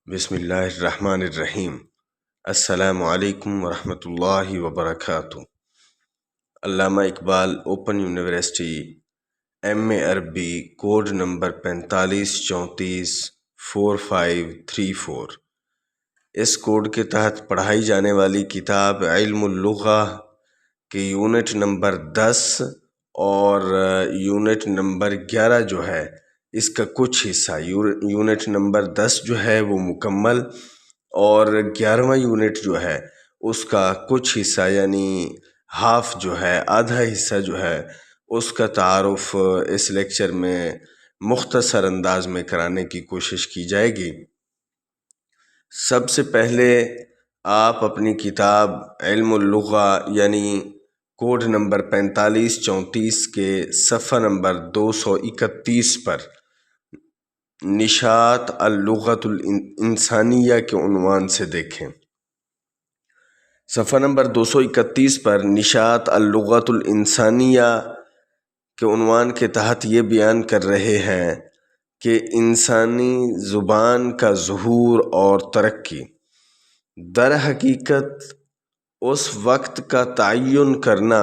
بسم اللہ الرحمن الرحیم۔ السلام علیکم ورحمۃ اللہ وبرکاتہ۔ علامہ اقبال اوپن یونیورسٹی ایم اے عربی کوڈ نمبر 45344534۔ اس کوڈ کے تحت پڑھائی جانے والی کتاب علم اللغہ کے یونٹ نمبر 10 اور یونٹ نمبر 11 جو ہے اس کا کچھ حصہ، یونٹ نمبر 10 جو ہے وہ مکمل اور 11واں یونٹ جو ہے اس کا کچھ حصہ یعنی ہاف جو ہے، آدھا حصہ جو ہے اس کا تعارف اس لیکچر میں مختصر انداز میں کرانے کی کوشش کی جائے گی۔ سب سے پہلے آپ اپنی کتاب علم اللغہ یعنی کوڈ نمبر 4534 کے صفحہ نمبر 231 پر نشاط اللغۃ الانسانیہ کے عنوان سے دیکھیں۔ صفحہ نمبر 231 پر نشاط اللغۃ الانسانیہ کے عنوان کے تحت یہ بیان کر رہے ہیں کہ انسانی زبان کا ظہور اور ترقی در حقیقت اس وقت کا تعین کرنا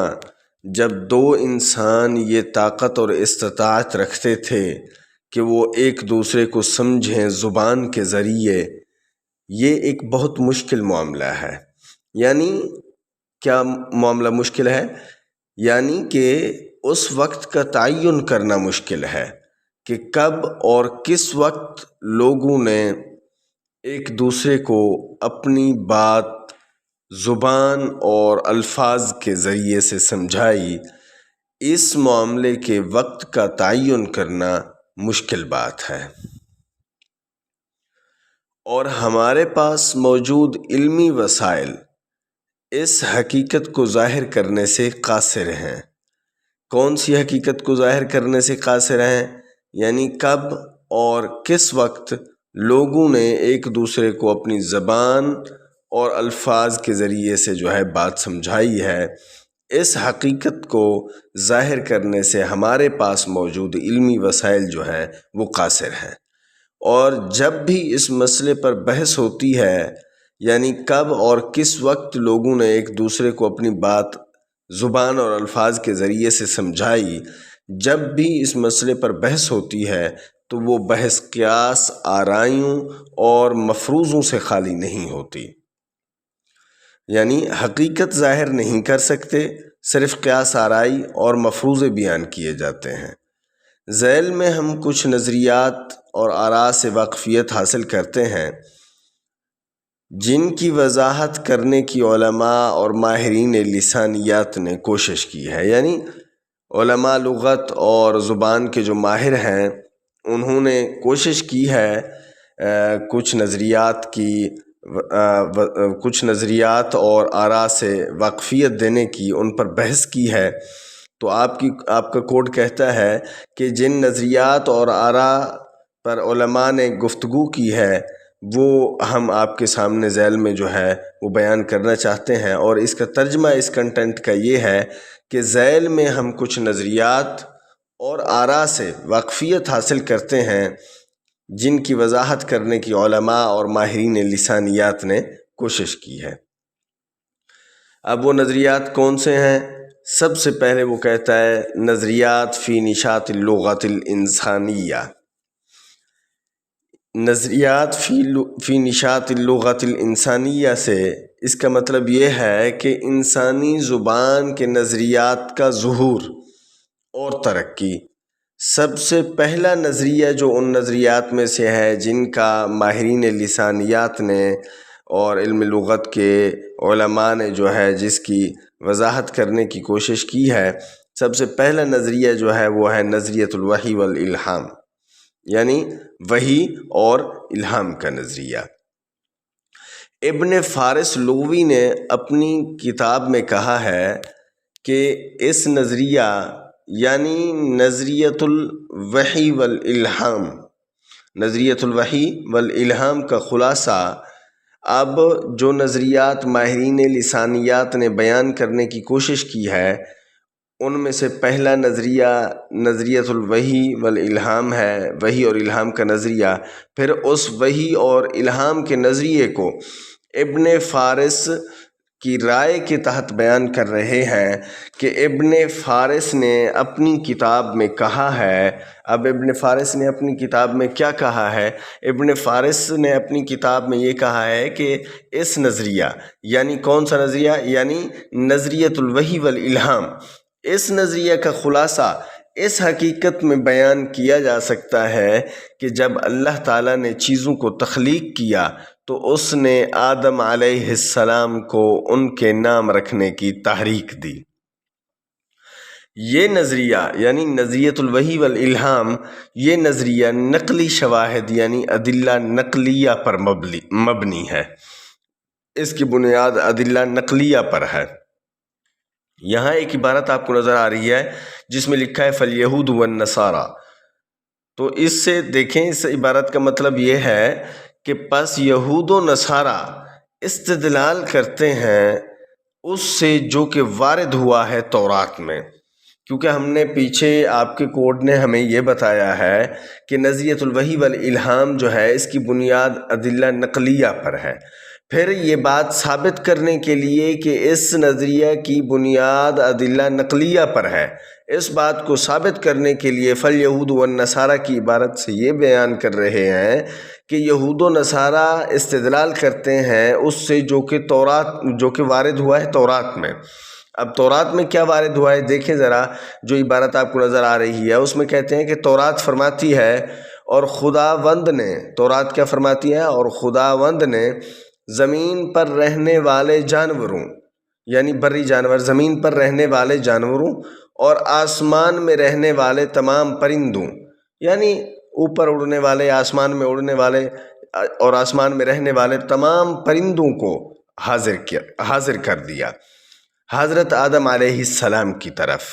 جب دو انسان یہ طاقت اور استطاعت رکھتے تھے کہ وہ ایک دوسرے کو سمجھیں زبان کے ذریعے، یہ ایک بہت مشکل معاملہ ہے۔ یعنی کیا معاملہ مشکل ہے؟ یعنی کہ اس وقت کا تعین کرنا مشکل ہے کہ کب اور کس وقت لوگوں نے ایک دوسرے کو اپنی بات زبان اور الفاظ کے ذریعے سے سمجھائی۔ اس معاملے کے وقت کا تعین کرنا مشکل بات ہے، اور ہمارے پاس موجود علمی وسائل اس حقیقت کو ظاہر کرنے سے قاصر ہیں۔ کون سی حقیقت کو ظاہر کرنے سے قاصر ہیں؟ یعنی کب اور کس وقت لوگوں نے ایک دوسرے کو اپنی زبان اور الفاظ کے ذریعے سے جو ہے بات سمجھائی ہے، اس حقیقت کو ظاہر کرنے سے ہمارے پاس موجود علمی وسائل جو ہیں وہ قاصر ہیں۔ اور جب بھی اس مسئلے پر بحث ہوتی ہے، یعنی کب اور کس وقت لوگوں نے ایک دوسرے کو اپنی بات زبان اور الفاظ کے ذریعے سے سمجھائی، جب بھی اس مسئلے پر بحث ہوتی ہے تو وہ بحث قیاس، آرائیوں اور مفروضوں سے خالی نہیں ہوتی۔ یعنی حقیقت ظاہر نہیں کر سکتے، صرف قیاس آرائی اور مفروضے بیان کیے جاتے ہیں۔ ذیل میں ہم کچھ نظریات اور آراء سے واقفیت حاصل کرتے ہیں جن کی وضاحت کرنے کی علماء اور ماہرین لسانیات نے کوشش کی ہے۔ یعنی علماء لغت اور زبان کے جو ماہر ہیں انہوں نے کوشش کی ہے کچھ نظریات اور آراء سے واقفیت دینے کی، ان پر بحث کی ہے۔ تو آپ کا کوڈ کہتا ہے کہ جن نظریات اور آراء پر علماء نے گفتگو کی ہے وہ ہم آپ کے سامنے ذیل میں جو ہے وہ بیان کرنا چاہتے ہیں، اور اس کا ترجمہ اس کنٹینٹ کا یہ ہے کہ ذیل میں ہم کچھ نظریات اور آراء سے واقفیت حاصل کرتے ہیں جن کی وضاحت کرنے کی علماء اور ماہرین لسانیات نے کوشش کی ہے۔ اب وہ نظریات کون سے ہیں؟ سب سے پہلے وہ کہتا ہے نظریات فی نشاط اللغۃ الانسانیہ۔ نظریات فی نشاط اللغۃ الانسانیہ سے اس کا مطلب یہ ہے کہ انسانی زبان کے نظریات کا ظہور اور ترقی۔ سب سے پہلا نظریہ جو ان نظریات میں سے ہے جن کا ماہرین لسانیات نے اور علم لغت کے علماء نے جو ہے جس کی وضاحت کرنے کی کوشش کی ہے، سب سے پہلا نظریہ جو ہے وہ ہے نظریۃ الوحی والالہام، یعنی وحی اور الہام کا نظریہ۔ ابن فارس لغوی نے اپنی کتاب میں کہا ہے کہ اس نظریہ یعنی نظریۃ الوحی والالہام، نظریۃ الوحی والالہام کا خلاصہ اب جو نظریات ماہرین لسانیات نے بیان کرنے کی کوشش کی ہے ان میں سے پہلا نظریہ نظریۃ الوحی والالہام ہے، وحی اور الہام کا نظریہ۔ پھر اس وحی اور الہام کے نظریے کو ابن فارس کی رائے کے تحت بیان کر رہے ہیں کہ ابن فارس نے اپنی کتاب میں کہا ہے۔ اب ابن فارس نے اپنی کتاب میں کیا کہا ہے؟ ابن فارس نے اپنی کتاب میں یہ کہا ہے کہ اس نظریہ، یعنی کون سا نظریہ؟ یعنی نظریۃ الوحی والالہام، اس نظریہ کا خلاصہ اس حقیقت میں بیان کیا جا سکتا ہے کہ جب اللہ تعالیٰ نے چیزوں کو تخلیق کیا تو اس نے آدم علیہ السلام کو ان کے نام رکھنے کی تحریک دی۔ یہ نظریہ یعنی نظریۃ الوحی والالہام، یہ نظریہ نقلی شواہد یعنی ادلہ نقلیہ پر مبنی ہے۔ اس کی بنیاد ادلہ نقلیہ پر ہے۔ یہاں ایک عبارت آپ کو نظر آ رہی ہے جس میں لکھا ہے فَالْيَهُودُ وَالنَّصَارَى، تو اس سے دیکھیں، اس عبارت کا مطلب یہ ہے کہ پس یہود و نصارہ استدلال کرتے ہیں اس سے جو کہ وارد ہوا ہے تورات میں، کیونکہ ہم نے پیچھے آپ کے کوڈ نے ہمیں یہ بتایا ہے کہ نظریۃ الوحی والالہام جو ہے اس کی بنیاد ادلہ نقلیہ پر ہے۔ پھر یہ بات ثابت کرنے کے لیے کہ اس نظریہ کی بنیاد ادلہ نقلیہ پر ہے، اس بات کو ثابت کرنے کے لیے فَالْيَهُودُ وَالنَّصَارَى کی عبارت سے یہ بیان کر رہے ہیں کہ یہود و نصارہ استدلال کرتے ہیں اس سے جو کہ وارد ہوا ہے تورات میں۔ اب تورات میں کیا وارد ہوا ہے؟ دیکھیں ذرا، جو عبارت آپ کو نظر آ رہی ہے اس میں کہتے ہیں کہ تورات فرماتی ہے اور خداوند نے، تورات کیا فرماتی ہے؟ اور خداوند نے زمین پر رہنے والے جانوروں، یعنی بری جانور، زمین پر رہنے والے جانوروں اور آسمان میں رہنے والے تمام پرندوں، یعنی اوپر اڑنے والے، آسمان میں اڑنے والے اور آسمان میں رہنے والے تمام پرندوں کو حاضر کر دیا حضرت آدم علیہ السلام کی طرف،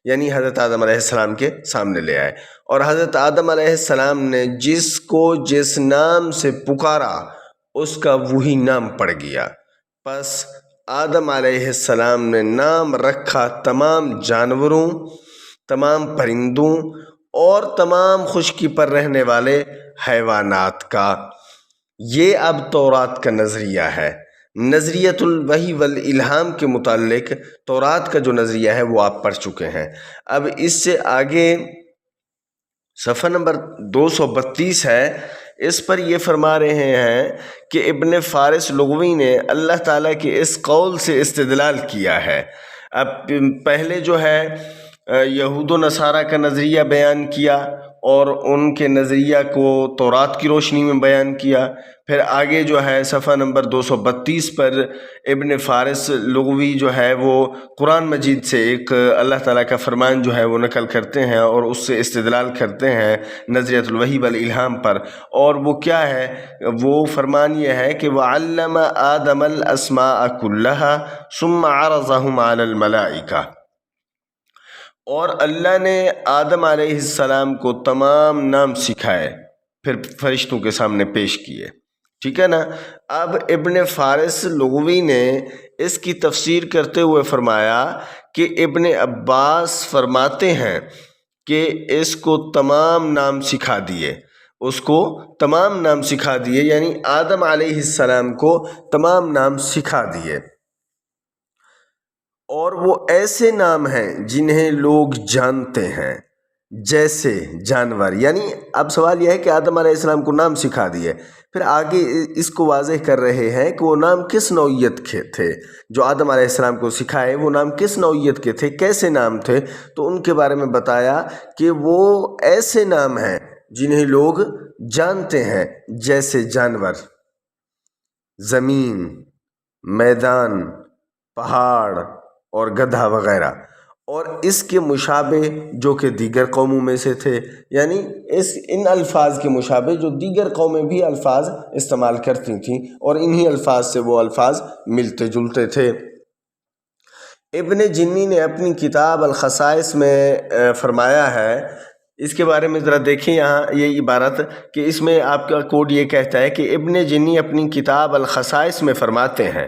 یعنی حضرت آدم علیہ السلام کے سامنے لے آئے، اور حضرت آدم علیہ السلام نے جس کو جس نام سے پکارا اس کا وہی نام پڑ گیا۔ پس آدم علیہ السلام نے نام رکھا تمام جانوروں، تمام پرندوں اور تمام خشکی پر رہنے والے حیوانات کا۔ یہ اب تورات کا نظریہ ہے۔ نظریۃ الوحی والالہام کے متعلق تورات کا جو نظریہ ہے وہ آپ پڑھ چکے ہیں۔ اب اس سے آگے صفحہ نمبر 232 ہے، اس پر یہ فرما رہے ہیں کہ ابن فارس لغوی نے اللہ تعالیٰ کے اس قول سے استدلال کیا ہے۔ اب پہلے جو ہے یہود و نصارہ کا نظریہ بیان کیا اور ان کے نظریہ کو تورات کی روشنی میں بیان کیا۔ پھر آگے جو ہے صفحہ نمبر 232 پر ابن فارس لغوی جو ہے وہ قرآن مجید سے ایک اللہ تعالیٰ کا فرمان جو ہے وہ نقل کرتے ہیں اور اس سے استدلال کرتے ہیں نظریۃ الوحی والالہام پر، اور وہ کیا ہے؟ وہ فرمان یہ ہے کہ وَعَلَّمَ آدَمَ الْأَسْمَاءَ كُلَّهَا ثُمَّ عَرَضَهُمْ عَلَى الْمَلَائِكَةِ، اور اللہ نے آدم علیہ السلام کو تمام نام سکھائے پھر فرشتوں کے سامنے پیش کیے، ٹھیک ہے نا۔ اب ابن فارس لغوی نے اس کی تفسیر کرتے ہوئے فرمایا کہ ابن عباس فرماتے ہیں کہ اس کو تمام نام سکھا دیے، اس کو تمام نام سکھا دیے، یعنی آدم علیہ السلام کو تمام نام سکھا دیے، اور وہ ایسے نام ہیں جنہیں لوگ جانتے ہیں جیسے جانور۔ یعنی اب سوال یہ ہے کہ آدم علیہ السلام کو نام سکھا دیے، پھر آگے اس کو واضح کر رہے ہیں کہ وہ نام کس نوعیت کے تھے جو آدم علیہ السلام کو سکھائے، وہ نام کس نوعیت کے تھے، کیسے نام تھے، تو ان کے بارے میں بتایا کہ وہ ایسے نام ہیں جنہیں لوگ جانتے ہیں جیسے جانور، زمین، میدان، پہاڑ اور گدھا وغیرہ، اور اس کے مشابہ جو کہ دیگر قوموں میں سے تھے، یعنی ان الفاظ کے مشابہ جو دیگر قومیں بھی الفاظ استعمال کرتی تھیں اور انہی الفاظ سے وہ الفاظ ملتے جلتے تھے۔ ابن جنی نے اپنی کتاب الخصائص میں فرمایا ہے، اس کے بارے میں ذرا دیکھیں یہاں یہ عبارت کہ اس میں آپ کا کوڈ یہ کہتا ہے کہ ابن جنی اپنی کتاب الخصائص میں فرماتے ہیں،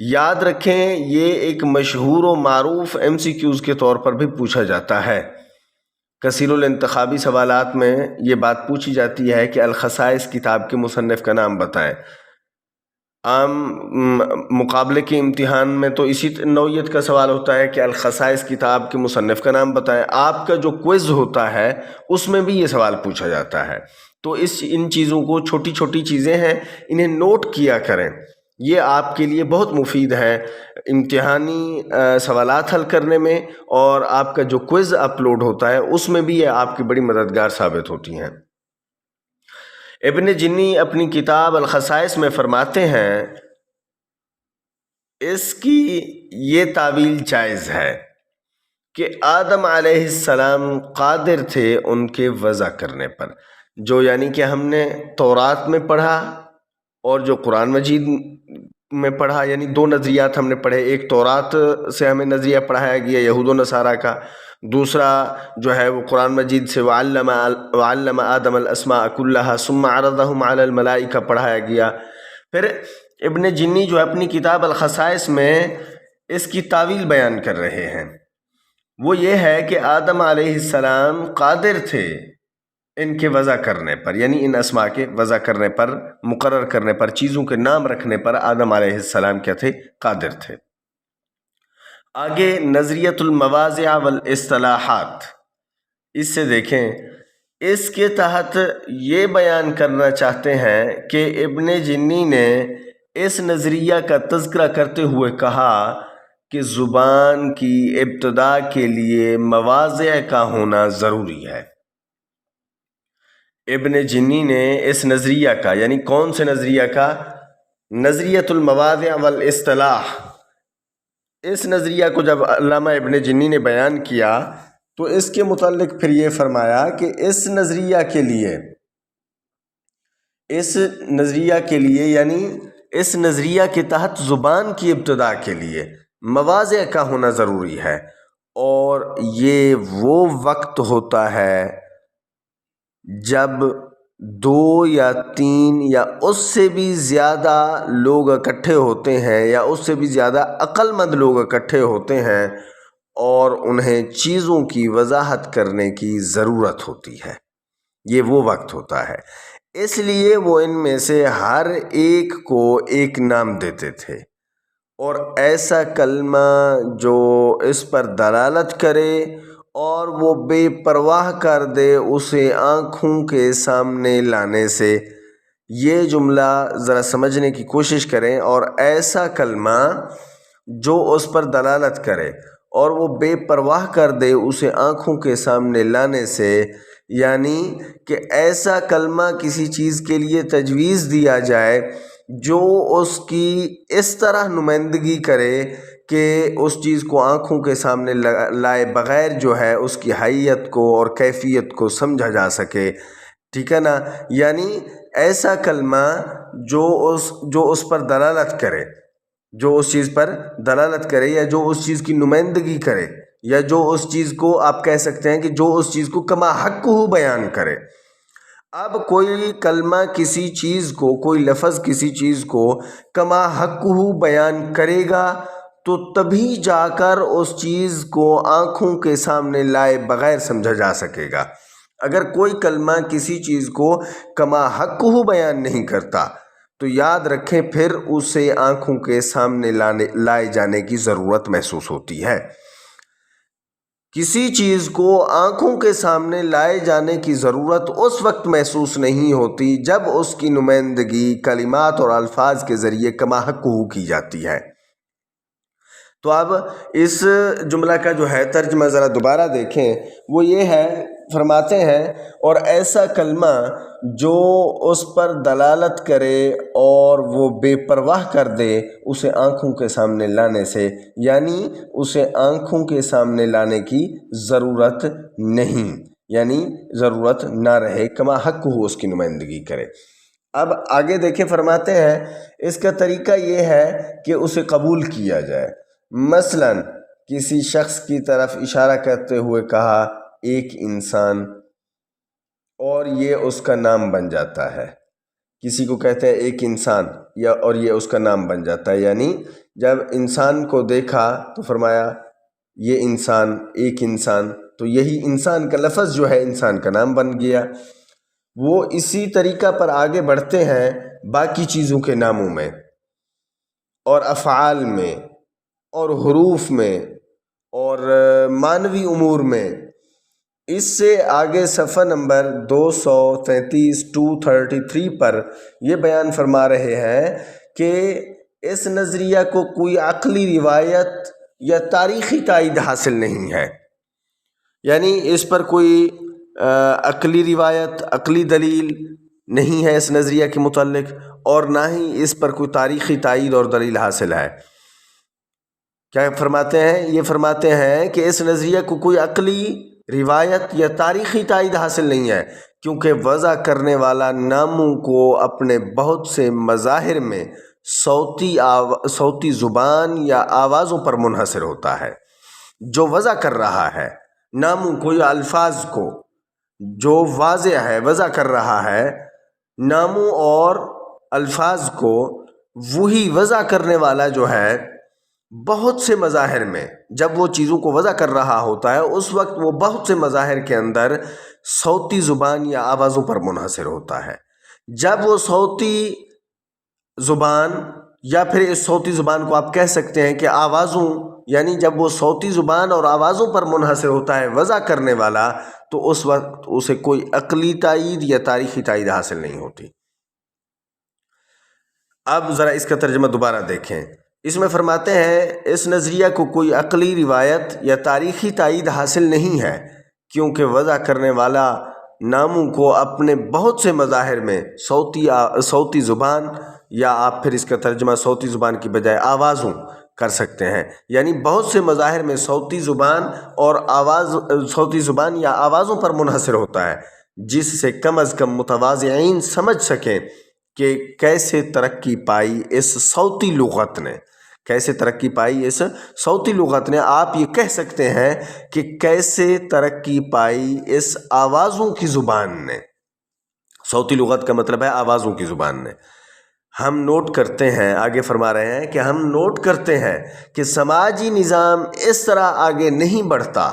یاد رکھیں یہ ایک مشہور و معروف MCQs کے طور پر بھی پوچھا جاتا ہے۔ کثیر الانتخابی سوالات میں یہ بات پوچھی جاتی ہے کہ الخصائص کتاب کے مصنف کا نام بتائیں۔ عام مقابلے کے امتحان میں تو اسی نوعیت کا سوال ہوتا ہے کہ الخصائص کتاب کے مصنف کا نام بتائیں۔ آپ کا جو کوئز ہوتا ہے اس میں بھی یہ سوال پوچھا جاتا ہے۔ تو ان چیزوں کو، چھوٹی چھوٹی چیزیں ہیں، انہیں نوٹ کیا کریں، یہ آپ کے لیے بہت مفید ہے امتحانی سوالات حل کرنے میں، اور آپ کا جو کوئز اپلوڈ ہوتا ہے اس میں بھی یہ آپ کی بڑی مددگار ثابت ہوتی ہیں۔ ابن جنی اپنی کتاب الخصائص میں فرماتے ہیں اس کی یہ تعویل جائز ہے کہ آدم علیہ السلام قادر تھے ان کے وضع کرنے پر، جو یعنی کہ ہم نے تورات میں پڑھا اور جو قرآن مجید میں پڑھا، یعنی دو نظریات ہم نے پڑھے۔ ایک تورات سے ہمیں نظریہ پڑھایا گیا یہود و نصارہ کا، دوسرا جو ہے وہ قرآن مجید سے وعلم آدم الاسماء کلہا ثم عرضہم علی الملائکہ پڑھایا گیا۔ پھر ابن جنی جو اپنی کتاب الخصائص میں اس کی تعویل بیان کر رہے ہیں، وہ یہ ہے کہ آدم علیہ السلام قادر تھے ان کے وضع کرنے پر، یعنی ان اسماء کے وضع کرنے پر، مقرر کرنے پر، چیزوں کے نام رکھنے پر آدم علیہ السلام کیا تھے؟ قادر تھے۔ آگے نظریۃ المواضع والاصطلاحات، اس سے دیکھیں، اس کے تحت یہ بیان کرنا چاہتے ہیں کہ ابن جنی نے اس نظریہ کا تذکرہ کرتے ہوئے کہا کہ زبان کی ابتدا کے لیے مواضع کا ہونا ضروری ہے۔ ابن جنی نے اس نظریہ کا، یعنی کون سے نظریہ کا؟ نظریۃ المواضع والاصطلاح، اس نظریہ کو جب علامہ ابن جنی نے بیان کیا تو اس کے متعلق پھر یہ فرمایا کہ اس نظریہ کے لیے یعنی اس نظریہ کے تحت زبان کی ابتدا کے لیے مواضع کا ہونا ضروری ہے، اور یہ وہ وقت ہوتا ہے جب 2 یا 3 یا اس سے بھی زیادہ لوگ اکٹھے ہوتے ہیں، یا اس سے بھی زیادہ عقل مند لوگ اکٹھے ہوتے ہیں اور انہیں چیزوں کی وضاحت کرنے کی ضرورت ہوتی ہے۔ یہ وہ وقت ہوتا ہے، اس لیے وہ ان میں سے ہر ایک کو ایک نام دیتے تھے، اور ایسا کلمہ جو اس پر دلالت کرے اور وہ بے پرواہ کر دے اسے آنکھوں کے سامنے لانے سے۔ یہ جملہ ذرا سمجھنے کی کوشش کریں، اور ایسا کلمہ جو اس پر دلالت کرے اور وہ بے پرواہ کر دے اسے آنکھوں کے سامنے لانے سے، یعنی کہ ایسا کلمہ کسی چیز کے لیے تجویز دیا جائے جو اس کی اس طرح نمائندگی کرے کہ اس چیز کو آنکھوں کے سامنے لائے بغیر جو ہے اس کی حیت کو اور کیفیت کو سمجھا جا سکے، ٹھیک ہے نا؟ یعنی ایسا کلمہ جو اس پر دلالت کرے، جو اس چیز پر دلالت کرے، یا جو اس چیز کی نمائندگی کرے، یا جو اس چیز کو آپ کہہ سکتے ہیں کہ جو اس چیز کو کما حقہ بیان کرے۔ اب کوئی کلمہ کسی چیز کو، کوئی لفظ کسی چیز کو کما حقہ بیان کرے گا تو تبھی جا کر اس چیز کو آنکھوں کے سامنے لائے بغیر سمجھا جا سکے گا۔ اگر کوئی کلمہ کسی چیز کو کما حقہ بیان نہیں کرتا تو یاد رکھیں پھر اسے آنکھوں کے سامنے لائے جانے کی ضرورت محسوس ہوتی ہے۔ کسی چیز کو آنکھوں کے سامنے لائے جانے کی ضرورت اس وقت محسوس نہیں ہوتی جب اس کی نمائندگی کلمات اور الفاظ کے ذریعے کما حقہ کی جاتی ہے۔ تو اب اس جملہ کا جو ہے ترجمہ ذرا دوبارہ دیکھیں، وہ یہ ہے، فرماتے ہیں اور ایسا کلمہ جو اس پر دلالت کرے اور وہ بے پرواہ کر دے اسے آنکھوں کے سامنے لانے سے، یعنی اسے آنکھوں کے سامنے لانے کی ضرورت نہیں، یعنی ضرورت نہ رہے، کما حق ہو اس کی نمائندگی کرے۔ اب آگے دیکھیں، فرماتے ہیں اس کا طریقہ یہ ہے کہ اسے قبول کیا جائے۔ مثلا کسی شخص کی طرف اشارہ کرتے ہوئے کہا ایک انسان، اور یہ اس کا نام بن جاتا ہے، کسی کو کہتے ہیں ایک انسان، یا اور یہ اس کا نام بن جاتا ہے، یعنی جب انسان کو دیکھا تو فرمایا یہ انسان، ایک انسان، تو یہی انسان کا لفظ جو ہے انسان کا نام بن گیا۔ وہ اسی طریقہ پر آگے بڑھتے ہیں باقی چیزوں کے ناموں میں اور افعال میں اور حروف میں اور معنوی امور میں۔ اس سے آگے صفحہ نمبر 233 233 پر یہ بیان فرما رہے ہیں کہ اس نظریہ کو کوئی عقلی روایت یا تاریخی تائید حاصل نہیں ہے، یعنی اس پر کوئی عقلی روایت، عقلی دلیل نہیں ہے اس نظریہ کے متعلق، اور نہ ہی اس پر کوئی تاریخی تائید اور دلیل حاصل ہے۔ کیا فرماتے ہیں؟ یہ فرماتے ہیں کہ اس نظریہ کو کوئی عقلی روایت یا تاریخی تائید حاصل نہیں ہے، کیونکہ وضع کرنے والا ناموں کو اپنے بہت سے مظاہر میں صوتی زبان یا آوازوں پر منحصر ہوتا ہے۔ جو وضع کر رہا ہے ناموں کو یا الفاظ کو، جو واضح ہے وضع کر رہا ہے ناموں اور الفاظ کو، وہی وضع کرنے والا جو ہے بہت سے مظاہر میں، جب وہ چیزوں کو وضع کر رہا ہوتا ہے اس وقت وہ بہت سے مظاہر کے اندر صوتی زبان یا آوازوں پر منحصر ہوتا ہے۔ جب وہ صوتی زبان، یا پھر اس صوتی زبان کو آپ کہہ سکتے ہیں کہ آوازوں، یعنی جب وہ صوتی زبان اور آوازوں پر منحصر ہوتا ہے وضع کرنے والا، تو اس وقت اسے کوئی عقلی تائید یا تاریخی تائید حاصل نہیں ہوتی۔ اب ذرا اس کا ترجمہ دوبارہ دیکھیں۔ اس میں فرماتے ہیں اس نظریہ کو کوئی عقلی روایت یا تاریخی تائید حاصل نہیں ہے، کیونکہ وضع کرنے والا ناموں کو اپنے بہت سے مظاہر میں صوتی زبان، یا آپ پھر اس کا ترجمہ صوتی زبان کی بجائے آوازوں کر سکتے ہیں، یعنی بہت سے مظاہر میں صوتی زبان یا آوازوں پر منحصر ہوتا ہے، جس سے کم از کم متواضعین سمجھ سکیں کہ کیسے ترقی پائی اس صوتی لغت نے، کیسے ترقی پائی اس صوتی لغت نے۔ آپ یہ کہہ سکتے ہیں کہ کیسے ترقی پائی اس آوازوں کی زبان نے۔ صوتی لغت کا مطلب ہے آوازوں کی زبان نے۔ ہم نوٹ کرتے ہیں، آگے فرما رہے ہیں کہ ہم نوٹ کرتے ہیں کہ سماجی نظام اس طرح آگے نہیں بڑھتا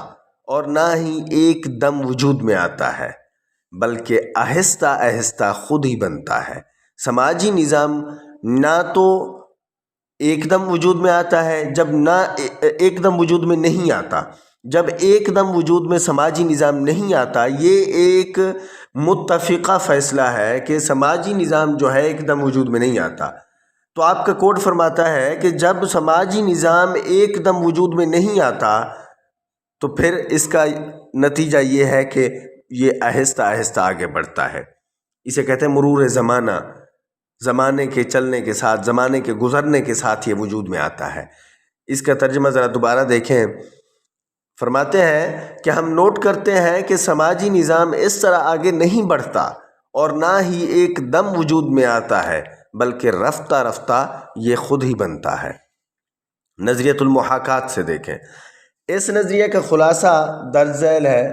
اور نہ ہی ایک دم وجود میں آتا ہے، بلکہ آہستہ آہستہ خود ہی بنتا ہے۔ سماجی نظام نہ تو ایک دم وجود میں آتا ہے، جب نہ ایک دم وجود میں نہیں آتا۔ جب ایک دم وجود میں سماجی نظام نہیں آتا، یہ ایک متفقہ فیصلہ ہے کہ سماجی نظام جو ہے ایک دم وجود میں نہیں آتا، تو آپ کا کوڈ فرماتا ہے کہ جب سماجی نظام ایک دم وجود میں نہیں آتا تو پھر اس کا نتیجہ یہ ہے کہ یہ آہستہ آہستہ آگے بڑھتا ہے۔ اسے کہتے ہیں مرور زمانہ، زمانے کے چلنے کے ساتھ، زمانے کے گزرنے کے ساتھ یہ وجود میں آتا ہے۔ اس کا ترجمہ ذرا دوبارہ دیکھیں۔ فرماتے ہیں کہ ہم نوٹ کرتے ہیں کہ سماجی نظام اس طرح آگے نہیں بڑھتا اور نہ ہی ایک دم وجود میں آتا ہے، بلکہ رفتہ رفتہ یہ خود ہی بنتا ہے۔ نظریۃ المحاکات سے دیکھیں۔ اس نظریے کا خلاصہ درج ذیل ہے،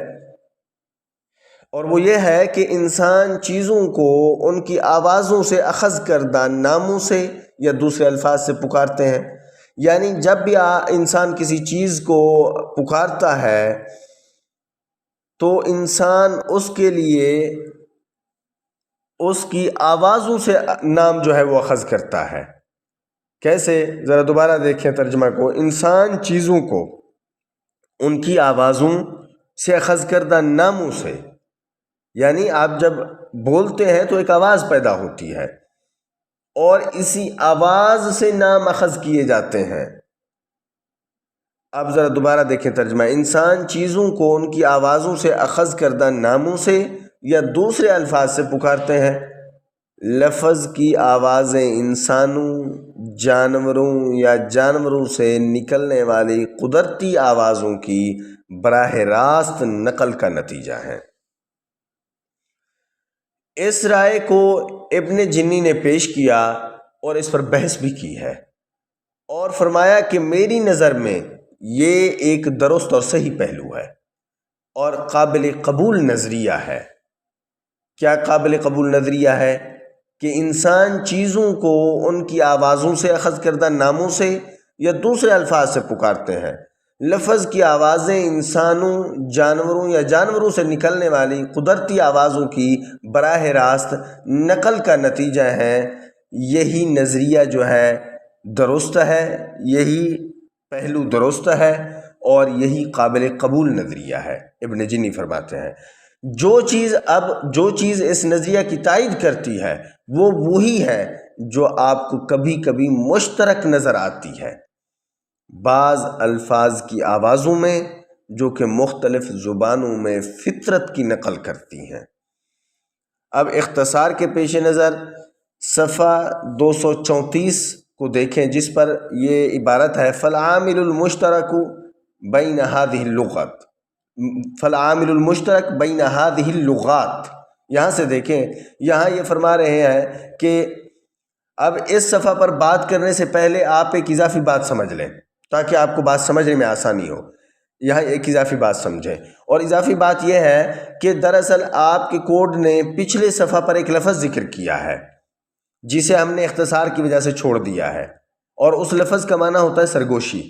اور وہ یہ ہے کہ انسان چیزوں کو ان کی آوازوں سے اخذ کردہ ناموں سے یا دوسرے الفاظ سے پکارتے ہیں، یعنی جب بھی انسان کسی چیز کو پکارتا ہے تو انسان اس کے لیے اس کی آوازوں سے نام جو ہے وہ اخذ کرتا ہے۔ کیسے؟ ذرا دوبارہ دیکھیں ترجمہ کو۔ انسان چیزوں کو ان کی آوازوں سے اخذ کردہ ناموں سے، یعنی آپ جب بولتے ہیں تو ایک آواز پیدا ہوتی ہے اور اسی آواز سے نام اخذ کیے جاتے ہیں۔ اب ذرا دوبارہ دیکھیں ترجمہ۔ انسان چیزوں کو ان کی آوازوں سے اخذ کردہ ناموں سے یا دوسرے الفاظ سے پکارتے ہیں۔ لفظ کی آوازیں انسانوں، جانوروں یا جانوروں سے نکلنے والی قدرتی آوازوں کی براہ راست نقل کا نتیجہ ہیں۔ اس رائے کو ابن جنی نے پیش کیا اور اس پر بحث بھی کی ہے، اور فرمایا کہ میری نظر میں یہ ایک درست اور صحیح پہلو ہے اور قابل قبول نظریہ ہے۔ کیا قابل قبول نظریہ ہے؟ کہ انسان چیزوں کو ان کی آوازوں سے اخذ کردہ ناموں سے یا دوسرے الفاظ سے پکارتے ہیں۔ لفظ کی آوازیں انسانوں، جانوروں یا جانوروں سے نکلنے والی قدرتی آوازوں کی براہ راست نقل کا نتیجہ ہیں۔ یہی نظریہ جو ہے درست ہے، یہی پہلو درست ہے اور یہی قابل قبول نظریہ ہے۔ ابن جنی فرماتے ہیں جو چیز اس نظریہ کی تائید کرتی ہے وہ وہی ہے جو آپ کو کبھی کبھی مشترک نظر آتی ہے بعض الفاظ کی آوازوں میں جو کہ مختلف زبانوں میں فطرت کی نقل کرتی ہیں۔ اب اختصار کے پیش نظر صفحہ 234 کو دیکھیں، جس پر یہ عبارت ہے فالعامل المشترک بین هذه اللغات، فالعامل المشترک بین هذه اللغات۔ یہاں سے دیکھیں، یہاں یہ فرما رہے ہیں کہ اب اس صفحہ پر بات کرنے سے پہلے آپ ایک اضافی بات سمجھ لیں تاکہ آپ کو بات سمجھنے میں آسانی ہو۔ یہاں ایک اضافی بات سمجھیں، اور اضافی بات یہ ہے کہ دراصل آپ کے کوڈ نے پچھلے صفحہ پر ایک لفظ ذکر کیا ہے جسے ہم نے اختصار کی وجہ سے چھوڑ دیا ہے، اور اس لفظ کا معنی ہوتا ہے سرگوشی۔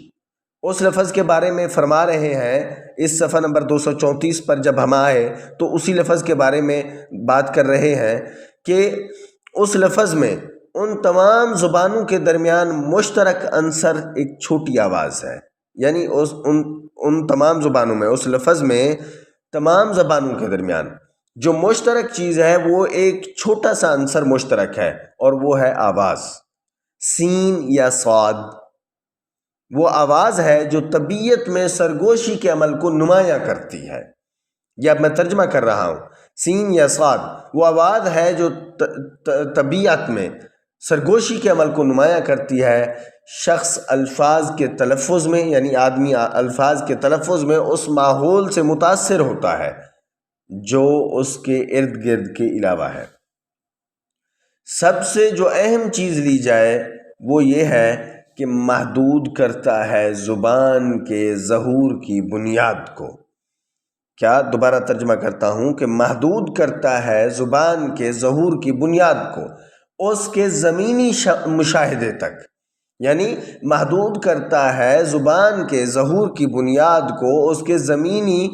اس لفظ کے بارے میں فرما رہے ہیں اس صفحہ نمبر 234 پر جب ہم آئے تو اسی لفظ کے بارے میں بات کر رہے ہیں کہ اس لفظ میں ان تمام زبانوں کے درمیان مشترک عنصر ایک چھوٹی آواز ہے، یعنی ان تمام زبانوں میں، اس لفظ میں تمام زبانوں کے درمیان جو مشترک چیز ہے وہ ایک چھوٹا سا عنصر مشترک ہے، اور وہ ہے آواز، سین یا صاد۔ وہ آواز ہے جو طبیعت میں سرگوشی کے عمل کو نمایاں کرتی ہے، یا میں ترجمہ کر رہا ہوں، سین یا صاد وہ آواز ہے جو طبیعت میں سرگوشی کے عمل کو نمایاں کرتی ہے۔ شخص الفاظ کے تلفظ میں، یعنی آدمی الفاظ کے تلفظ میں اس ماحول سے متاثر ہوتا ہے جو اس کے ارد گرد کے علاوہ ہے۔ سب سے جو اہم چیز لی جائے وہ یہ ہے کہ محدود کرتا ہے زبان کے ظہور کی بنیاد کو۔ کیا؟ دوبارہ ترجمہ کرتا ہوں کہ محدود کرتا ہے زبان کے ظہور کی بنیاد کو اس کے زمینی مشاہدے تک، یعنی محدود کرتا ہے زبان کے ظہور کی بنیاد کو اس کے زمینی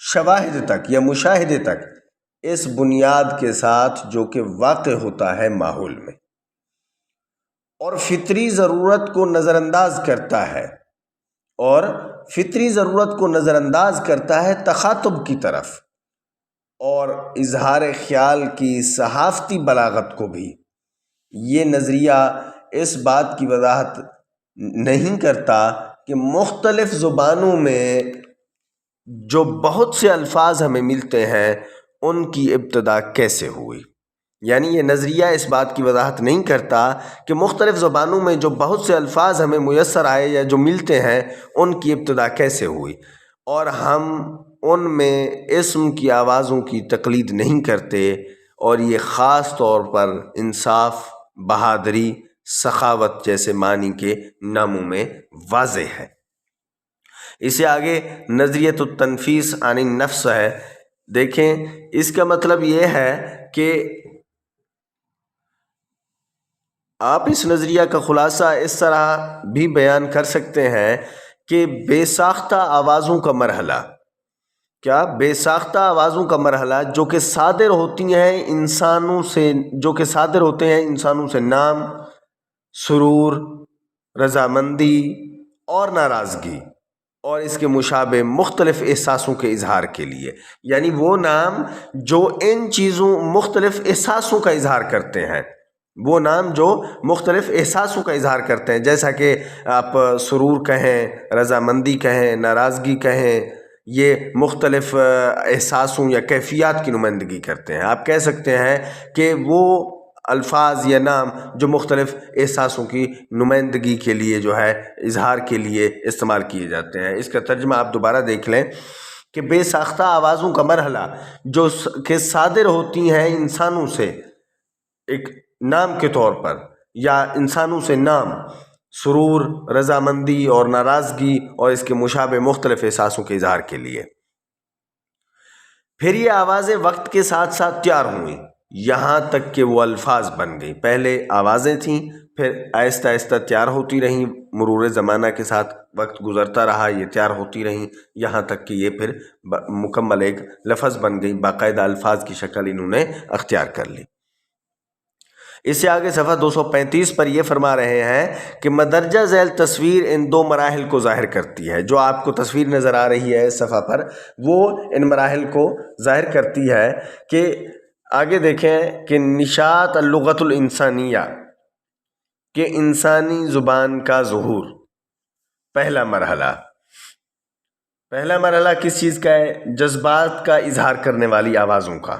شواہد تک یا مشاہدے تک، اس بنیاد کے ساتھ جو کہ واقع ہوتا ہے ماحول میں، اور فطری ضرورت کو نظر انداز کرتا ہے، اور فطری ضرورت کو نظر انداز کرتا ہے تخاطب کی طرف، اور اظہار خیال کی صحافتی بلاغت کو بھی۔ یہ نظریہ اس بات کی وضاحت نہیں کرتا کہ مختلف زبانوں میں جو بہت سے الفاظ ہمیں ملتے ہیں ان کی ابتدا کیسے ہوئی، یعنی یہ نظریہ اس بات کی وضاحت نہیں کرتا کہ مختلف زبانوں میں جو بہت سے الفاظ ہمیں میسر آئے یا جو ملتے ہیں ان کی ابتدا کیسے ہوئی، اور ہم ان میں اسم کی آوازوں کی تقلید نہیں کرتے، اور یہ خاص طور پر انصاف، بہادری، سخاوت جیسے معنی کے ناموں میں واضح ہے۔ اسے آگے نظریۃ التنفیس عن النفس ہے، دیکھیں اس کا مطلب یہ ہے کہ آپ اس نظریہ کا خلاصہ اس طرح بھی بیان کر سکتے ہیں کہ بے ساختہ آوازوں کا مرحلہ، کیا؟ بے ساختہ آوازوں کا مرحلہ جو کہ صادر ہوتی ہیں انسانوں سے، انسانوں سے نام، سرور، رضامندی اور ناراضگی اور اس کے مشابہ مختلف احساسوں کے اظہار کے لیے، یعنی وہ نام جو ان چیزوں مختلف احساسوں کا اظہار کرتے ہیں، وہ نام جو مختلف احساسوں کا اظہار کرتے ہیں، جیسا کہ آپ سرور کہیں، رضامندی کہیں، ناراضگی کہیں، یہ مختلف احساسوں یا کیفیات کی نمائندگی کرتے ہیں۔ آپ کہہ سکتے ہیں کہ وہ الفاظ یا نام جو مختلف احساسوں کی نمائندگی کے لیے جو ہے اظہار کے لیے استعمال کیے جاتے ہیں۔ اس کا ترجمہ آپ دوبارہ دیکھ لیں کہ بے ساختہ آوازوں کا مرحلہ جو کہ صادر ہوتی ہیں انسانوں سے ایک نام کے طور پر، یا انسانوں سے نام، سرور، رضامندی اور ناراضگی اور اس کے مشابہ مختلف احساسوں کے اظہار کے لیے۔ پھر یہ آوازیں وقت کے ساتھ ساتھ تیار ہوئیں، یہاں تک کہ وہ الفاظ بن گئی. پہلے آوازیں تھیں، پھر آہستہ آہستہ تیار ہوتی رہیں، مرور زمانہ کے ساتھ وقت گزرتا رہا، یہ تیار ہوتی رہیں، یہاں تک کہ یہ پھر مکمل ایک لفظ بن گئی، باقاعدہ الفاظ کی شکل انہوں نے اختیار کر لی. اس سے آگے صفحہ 235 پر یہ فرما رہے ہیں کہ مدرجہ ذیل تصویر ان دو مراحل کو ظاہر کرتی ہے. جو آپ کو تصویر نظر آ رہی ہے اس صفحہ پر، وہ ان مراحل کو ظاہر کرتی ہے. کہ آگے دیکھیں کہ نشاط اللغت الانسانیہ، کہ انسانی زبان کا ظہور. پہلا مرحلہ کس چیز کا ہے؟ جذبات کا اظہار کرنے والی آوازوں کا.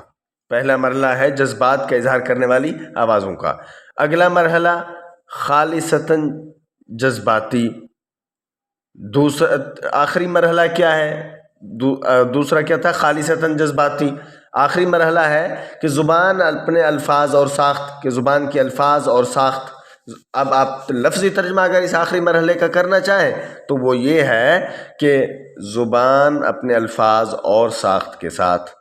پہلا مرحلہ ہے جذبات کا اظہار کرنے والی آوازوں کا. اگلا مرحلہ خالصتاً جذباتی. آخری مرحلہ کیا ہے؟ دوسرا کیا تھا؟ خالصتاً جذباتی. آخری مرحلہ ہے کہ زبان اپنے الفاظ اور ساخت، کہ زبان کے الفاظ اور ساخت. اب آپ لفظی ترجمہ اگر اس آخری مرحلے کا کرنا چاہیں تو وہ یہ ہے کہ زبان اپنے الفاظ اور ساخت کے ساتھ.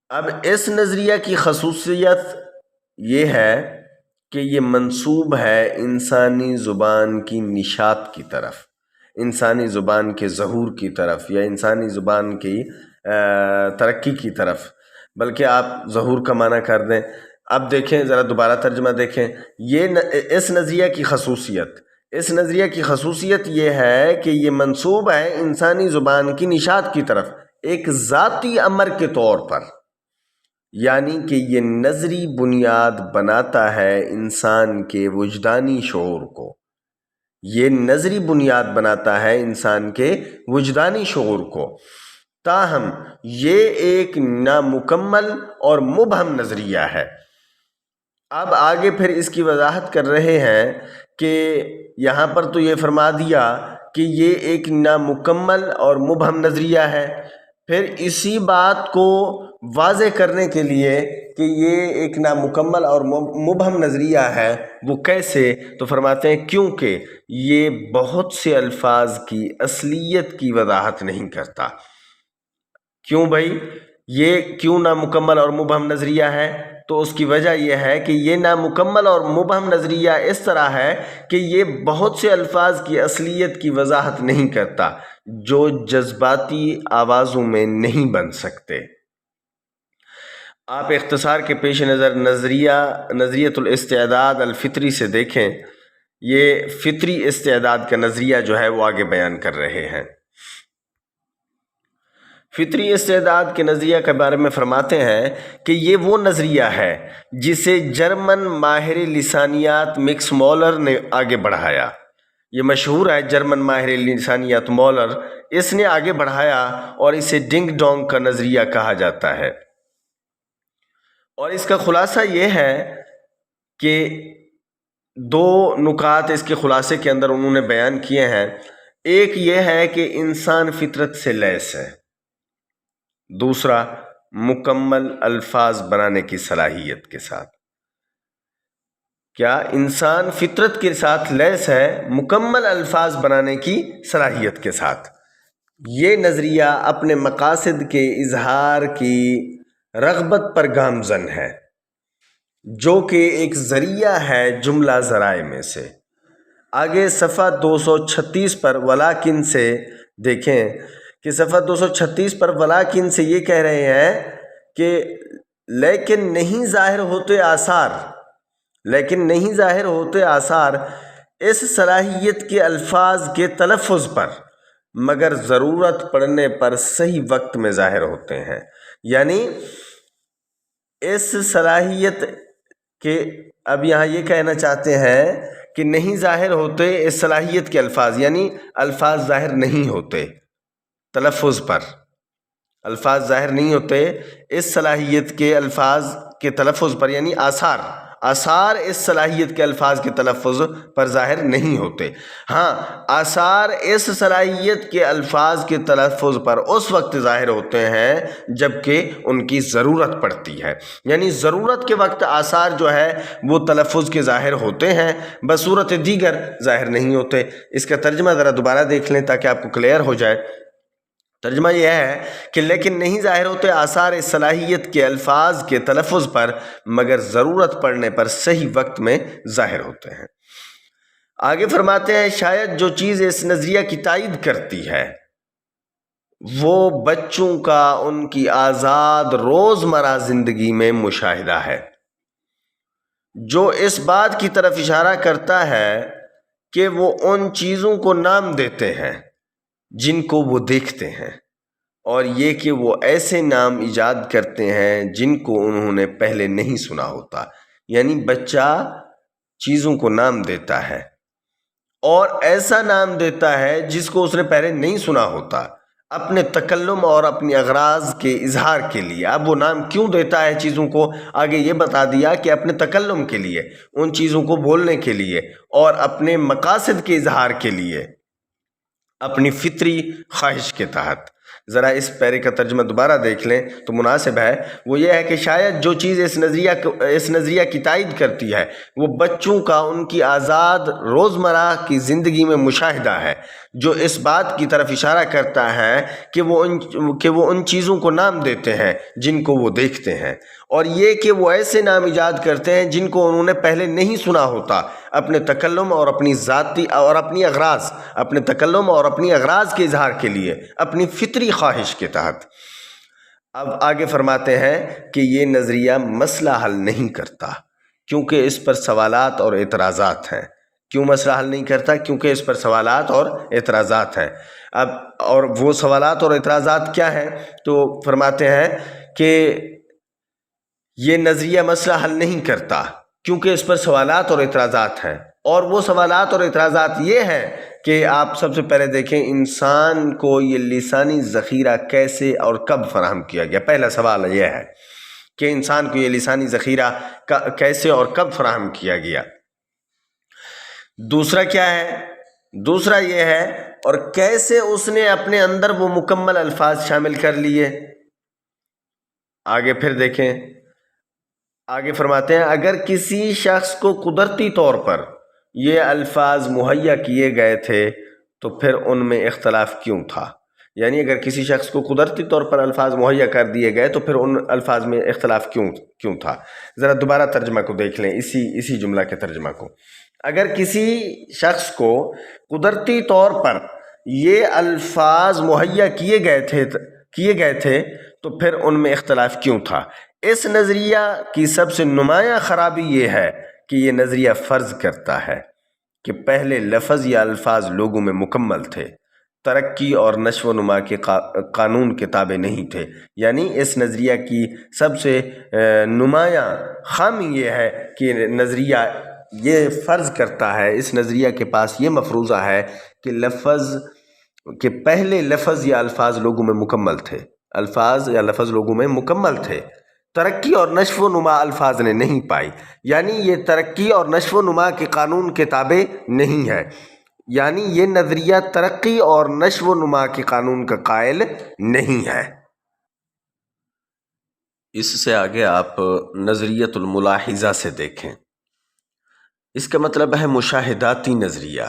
اب اس نظریہ کی خصوصیت یہ ہے کہ یہ منسوب ہے انسانی زبان کی نشاط کی طرف، انسانی زبان کے ظہور کی طرف، یا انسانی زبان کی ترقی کی طرف. بلکہ آپ ظہور کا معنی کر دیں. اب دیکھیں ذرا دوبارہ ترجمہ دیکھیں. اس نظریہ کی خصوصیت یہ ہے کہ یہ منسوب ہے انسانی زبان کی نشاط کی طرف ایک ذاتی امر کے طور پر. یعنی کہ یہ نظری بنیاد بناتا ہے انسان کے وجدانی شعور کو. یہ نظری بنیاد بناتا ہے انسان کے وجدانی شعور کو. تاہم یہ ایک نامکمل اور مبہم نظریہ ہے. اب آگے پھر اس کی وضاحت کر رہے ہیں کہ یہاں پر تو یہ فرما دیا کہ یہ ایک نامکمل اور مبہم نظریہ ہے. پھر اسی بات کو واضح کرنے کے لیے کہ یہ ایک نامکمل اور مبہم نظریہ ہے، وہ کیسے؟ تو فرماتے ہیں کیونکہ یہ بہت سے الفاظ کی اصلیت کی وضاحت نہیں کرتا. کیوں بھائی؟ یہ کیوں نامکمل اور مبہم نظریہ ہے؟ تو اس کی وجہ یہ ہے کہ یہ نامکمل اور مبہم نظریہ اس طرح ہے کہ یہ بہت سے الفاظ کی اصلیت کی وضاحت نہیں کرتا جو جذباتی آوازوں میں نہیں بن سکتے. آپ اختصار کے پیش نظر نظریۃ الاستعداد الفطری سے دیکھیں. یہ فطری استعداد کا نظریہ جو ہے وہ آگے بیان کر رہے ہیں. فطری استعداد کے نظریہ کے بارے میں فرماتے ہیں کہ یہ وہ نظریہ ہے جسے جرمن ماہر لسانیات مکس مولر نے آگے بڑھایا. یہ مشہور ہے جرمن ماہر لسانیات مولر، اس نے آگے بڑھایا اور اسے ڈنگ ڈونگ کا نظریہ کہا جاتا ہے. اور اس کا خلاصہ یہ ہے کہ دو نکات اس کے خلاصے کے اندر انہوں نے بیان کیے ہیں. ایک یہ ہے کہ انسان فطرت سے لیس ہے. دوسرا مکمل الفاظ بنانے کی صلاحیت کے ساتھ. کیا انسان فطرت کے ساتھ لیس ہے؟ مکمل الفاظ بنانے کی صلاحیت کے ساتھ. یہ نظریہ اپنے مقاصد کے اظہار کی رغبت پر گامزن ہے، جو کہ ایک ذریعہ ہے جملہ ذرائع میں سے. آگے صفحہ 236 پر ولیکن سے دیکھیں کہ صفحہ 236 پر ولیکن سے یہ کہہ رہے ہیں کہ لیکن نہیں ظاہر ہوتے آثار اس صلاحیت کے الفاظ کے تلفظ پر، مگر ضرورت پڑنے پر صحیح وقت میں ظاہر ہوتے ہیں. یعنی اس صلاحیت کے اب یہاں یہ کہنا چاہتے ہیں کہ نہیں ظاہر ہوتے اس صلاحیت کے الفاظ، یعنی الفاظ ظاہر نہیں ہوتے تلفظ پر، الفاظ ظاہر نہیں ہوتے اس صلاحیت کے الفاظ کے تلفظ پر، یعنی آثار اس صلاحیت کے الفاظ کے تلفظ پر ظاہر نہیں ہوتے. ہاں، آثار اس صلاحیت کے الفاظ کے تلفظ پر اس وقت ظاہر ہوتے ہیں جبکہ ان کی ضرورت پڑتی ہے. یعنی ضرورت کے وقت آثار جو ہے وہ تلفظ کے ظاہر ہوتے ہیں، بصورت دیگر ظاہر نہیں ہوتے. اس کا ترجمہ ذرا دوبارہ دیکھ لیں تاکہ آپ کو کلیئر ہو جائے. ترجمہ یہ ہے کہ لیکن نہیں ظاہر ہوتے آثار صلاحیت کے الفاظ کے تلفظ پر، مگر ضرورت پڑنے پر صحیح وقت میں ظاہر ہوتے ہیں۔ آگے فرماتے ہیں شاید جو چیز اس نظریہ کی تائید کرتی ہے وہ بچوں کا ان کی آزاد روزمرہ زندگی میں مشاہدہ ہے، جو اس بات کی طرف اشارہ کرتا ہے کہ وہ ان چیزوں کو نام دیتے ہیں جن کو وہ دیکھتے ہیں، اور یہ کہ وہ ایسے نام ایجاد کرتے ہیں جن کو انہوں نے پہلے نہیں سنا ہوتا۔ یعنی بچہ چیزوں کو نام دیتا ہے اور ایسا نام دیتا ہے جس کو اس نے پہلے نہیں سنا ہوتا، اپنے تکلم اور اپنی اغراض کے اظہار کے لیے۔ اب وہ نام کیوں دیتا ہے چیزوں کو، آگے یہ بتا دیا کہ اپنے تکلم کے لیے، ان چیزوں کو بولنے کے لیے، اور اپنے مقاصد کے اظہار کے لیے، اپنی فطری خواہش کے تحت۔ ذرا اس پیرے کا ترجمہ دوبارہ دیکھ لیں تو مناسب ہے۔ وہ یہ ہے کہ شاید جو چیز اس نظریہ کی تائید کرتی ہے وہ بچوں کا ان کی آزاد روزمرہ کی زندگی میں مشاہدہ ہے، جو اس بات کی طرف اشارہ کرتا ہے کہ وہ ان چیزوں کو نام دیتے ہیں جن کو وہ دیکھتے ہیں، اور یہ کہ وہ ایسے نام ایجاد کرتے ہیں جن کو انہوں نے پہلے نہیں سنا ہوتا، اپنے تکلم اور اپنی ذاتی اور اپنی اغراض، اپنے تکلم اور اپنی اغراض کے اظہار کے لیے، اپنی فطری خواہش کے تحت۔ اب آگے فرماتے ہیں کہ یہ نظریہ مسئلہ حل نہیں کرتا کیونکہ اس پر سوالات اور اعتراضات ہیں۔ کیوں مسئلہ حل نہیں کرتا؟ کیونکہ اس پر سوالات اور اعتراضات ہیں۔ اب اور وہ سوالات اور اعتراضات کیا ہیں؟ تو فرماتے ہیں کہ یہ نظریہ مسئلہ حل نہیں کرتا کیونکہ اس پر سوالات اور اعتراضات ہیں، اور وہ سوالات اور اعتراضات یہ ہیں کہ آپ سب سے پہلے دیکھیں انسان کو یہ لسانی ذخیرہ کیسے اور کب فراہم کیا گیا۔ پہلا سوال یہ ہے کہ انسان کو یہ لسانی ذخیرہ کیسے اور کب فراہم کیا گیا۔ دوسرا کیا ہے؟ دوسرا یہ ہے اور کیسے اس نے اپنے اندر وہ مکمل الفاظ شامل کر لیے۔ آگے پھر دیکھیں، آگے فرماتے ہیں اگر کسی شخص کو قدرتی طور پر یہ الفاظ مہیا کیے گئے تھے تو پھر ان میں اختلاف کیوں تھا؟ یعنی اگر کسی شخص کو قدرتی طور پر الفاظ مہیا کر دیے گئے تو پھر ان الفاظ میں اختلاف کیوں تھا؟ ذرا دوبارہ ترجمہ کو دیکھ لیں، اسی جملہ کے ترجمہ کو۔ اگر کسی شخص کو قدرتی طور پر یہ الفاظ مہیا کیے گئے تھے تو پھر ان میں اختلاف کیوں تھا؟ اس نظریہ کی سب سے نمایاں خرابی یہ ہے کہ یہ نظریہ فرض کرتا ہے کہ پہلے لفظ یا الفاظ لوگوں میں مکمل تھے، ترقی اور نشو و نما کے قانون کے تابع نہیں تھے۔ یعنی اس نظریہ کی سب سے نمایاں خامی یہ ہے کہ نظریہ یہ فرض کرتا ہے، اس نظریہ کے پاس یہ مفروضہ ہے کہ پہلے لفظ یا الفاظ لوگوں میں مکمل تھے، الفاظ یا لفظ لوگوں میں مکمل تھے، ترقی اور نشو و نما الفاظ نے نہیں پائی۔ یعنی یہ ترقی اور نشو و نما کے قانون کے تابع نہیں ہے، یعنی یہ نظریہ ترقی اور نشو و نما کے قانون کا قائل نہیں ہے۔ اس سے آگے آپ نظریۃ الملاحظہ سے دیکھیں، اس کا مطلب ہے مشاہداتی نظریہ۔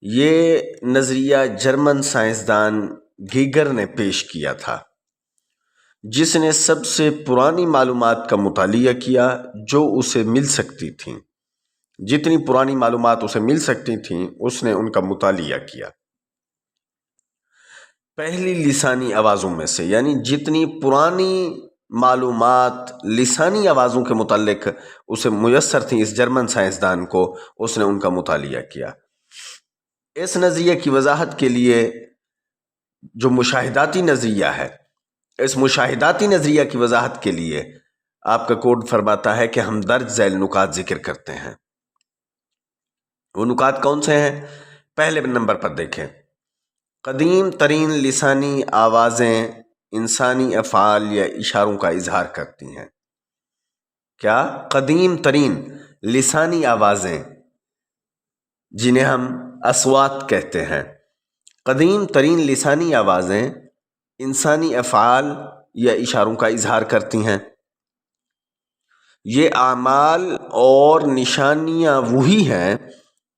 یہ نظریہ جرمن سائنسدان گیگر نے پیش کیا تھا، جس نے سب سے پرانی معلومات کا مطالعہ کیا جو اسے مل سکتی تھیں۔ جتنی پرانی معلومات اسے مل سکتی تھیں اس نے ان کا مطالعہ کیا۔ پہلی لسانی آوازوں میں سے، یعنی جتنی پرانی معلومات لسانی آوازوں کے متعلق اسے میسر تھیں اس جرمن سائنسدان کو، اس نے ان کا مطالعہ کیا۔ اس نظریے کی وضاحت کے لیے جو مشاہداتی نظریہ ہے، اس مشاہداتی نظریہ کی وضاحت کے لیے آپ کا کوڈ فرماتا ہے کہ ہم درج ذیل نکات ذکر کرتے ہیں۔ وہ نکات کون سے ہیں؟ پہلے نمبر پر دیکھیں، قدیم ترین لسانی آوازیں انسانی افعال یا اشاروں کا اظہار کرتی ہیں۔ کیا؟ قدیم ترین لسانی آوازیں جنہیں ہم اصوات کہتے ہیں، قدیم ترین لسانی آوازیں انسانی افعال یا اشاروں کا اظہار کرتی ہیں۔ یہ اعمال اور نشانیاں وہی ہیں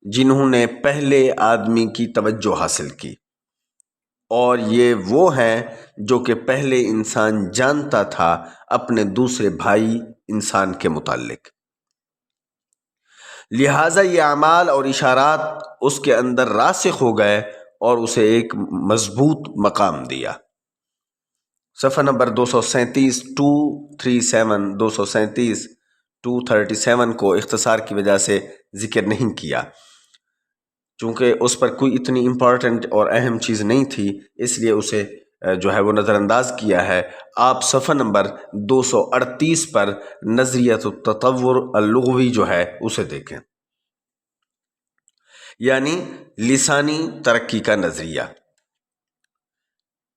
جنہوں نے پہلے آدمی کی توجہ حاصل کی اور یہ وہ ہیں جو کہ پہلے انسان جانتا تھا اپنے دوسرے بھائی انسان کے متعلق، لہٰذا یہ اعمال اور اشارات اس کے اندر راسخ ہو گئے اور اسے ایک مضبوط مقام دیا۔ صفحہ نمبر 237 237 کو اختصار کی وجہ سے ذکر نہیں کیا، چونکہ اس پر کوئی اتنی امپورٹنٹ اور اہم چیز نہیں تھی، اس لیے اسے جو ہے وہ نظر انداز کیا ہے۔ آپ صفحہ نمبر 238 پر نظریۃ التطور اللغوی جو ہے اسے دیکھیں، یعنی لسانی ترقی کا نظریہ۔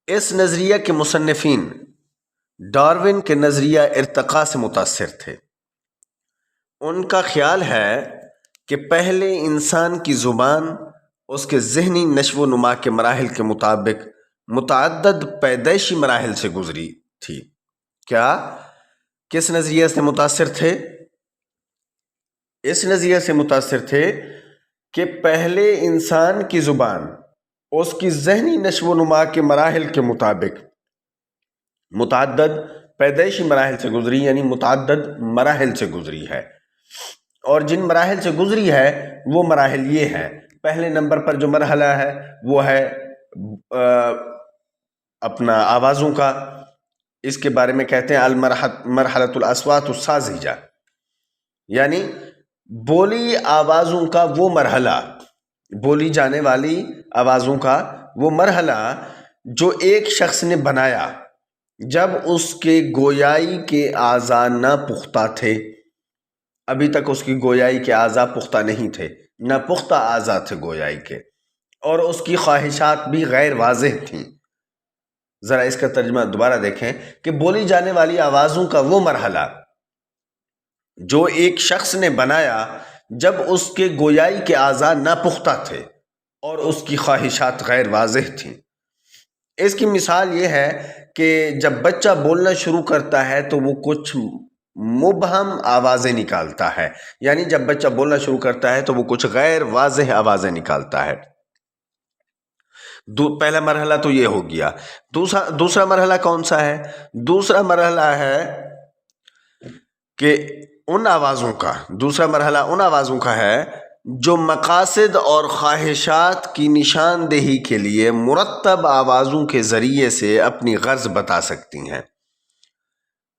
اس نظریہ کے مصنفین ڈارون کے نظریہ ارتقاء سے متاثر تھے۔ ان کا خیال ہے کہ پہلے انسان کی زبان اس کے ذہنی نشو و نما کے مراحل کے مطابق متعدد پیدائشی مراحل سے گزری تھی۔ کیا کس نظریے سے متاثر تھے؟ اس نظریے سے متاثر تھے کہ پہلے انسان کی زبان اس کی ذہنی نشو و نما کے مراحل کے مطابق متعدد پیدائشی مراحل سے گزری، یعنی متعدد مراحل سے گزری ہے، اور جن مراحل سے گزری ہے وہ مراحل یہ ہیں۔ پہلے نمبر پر جو مرحلہ ہے وہ ہے اپنا آوازوں کا، اس کے بارے میں کہتے ہیں مرحلۃ الاصوات الساذجہ، یعنی بولی آوازوں کا وہ مرحلہ، بولی جانے والی آوازوں کا وہ مرحلہ جو ایک شخص نے بنایا جب اس کے گویائی کے اعضاء نہ پختہ تھے۔ ابھی تک اس کی گویائی کے اعضاء پختہ نہیں تھے، نہ پختہ اعضاء تھے گویائی کے، اور اس کی خواہشات بھی غیر واضح تھیں۔ ذرا اس کا ترجمہ دوبارہ دیکھیں کہ بولی جانے والی آوازوں کا وہ مرحلہ جو ایک شخص نے بنایا جب اس کے گویائی کے اعضاء ناپختہ تھے اور اس کی خواہشات غیر واضح تھیں۔ اس کی مثال یہ ہے کہ جب بچہ بولنا شروع کرتا ہے تو وہ کچھ مبہم آوازیں نکالتا ہے، یعنی جب بچہ بولنا شروع کرتا ہے تو وہ کچھ غیر واضح آوازیں نکالتا ہے۔ پہلا مرحلہ تو یہ ہو گیا۔ دوسرا مرحلہ کون سا ہے؟ دوسرا مرحلہ ہے کہ دوسرا مرحلہ ان آوازوں کا ہے جو مقاصد اور خواہشات کی نشاندہی کے لیے مرتب آوازوں کے ذریعے سے اپنی غرض بتا سکتی ہیں۔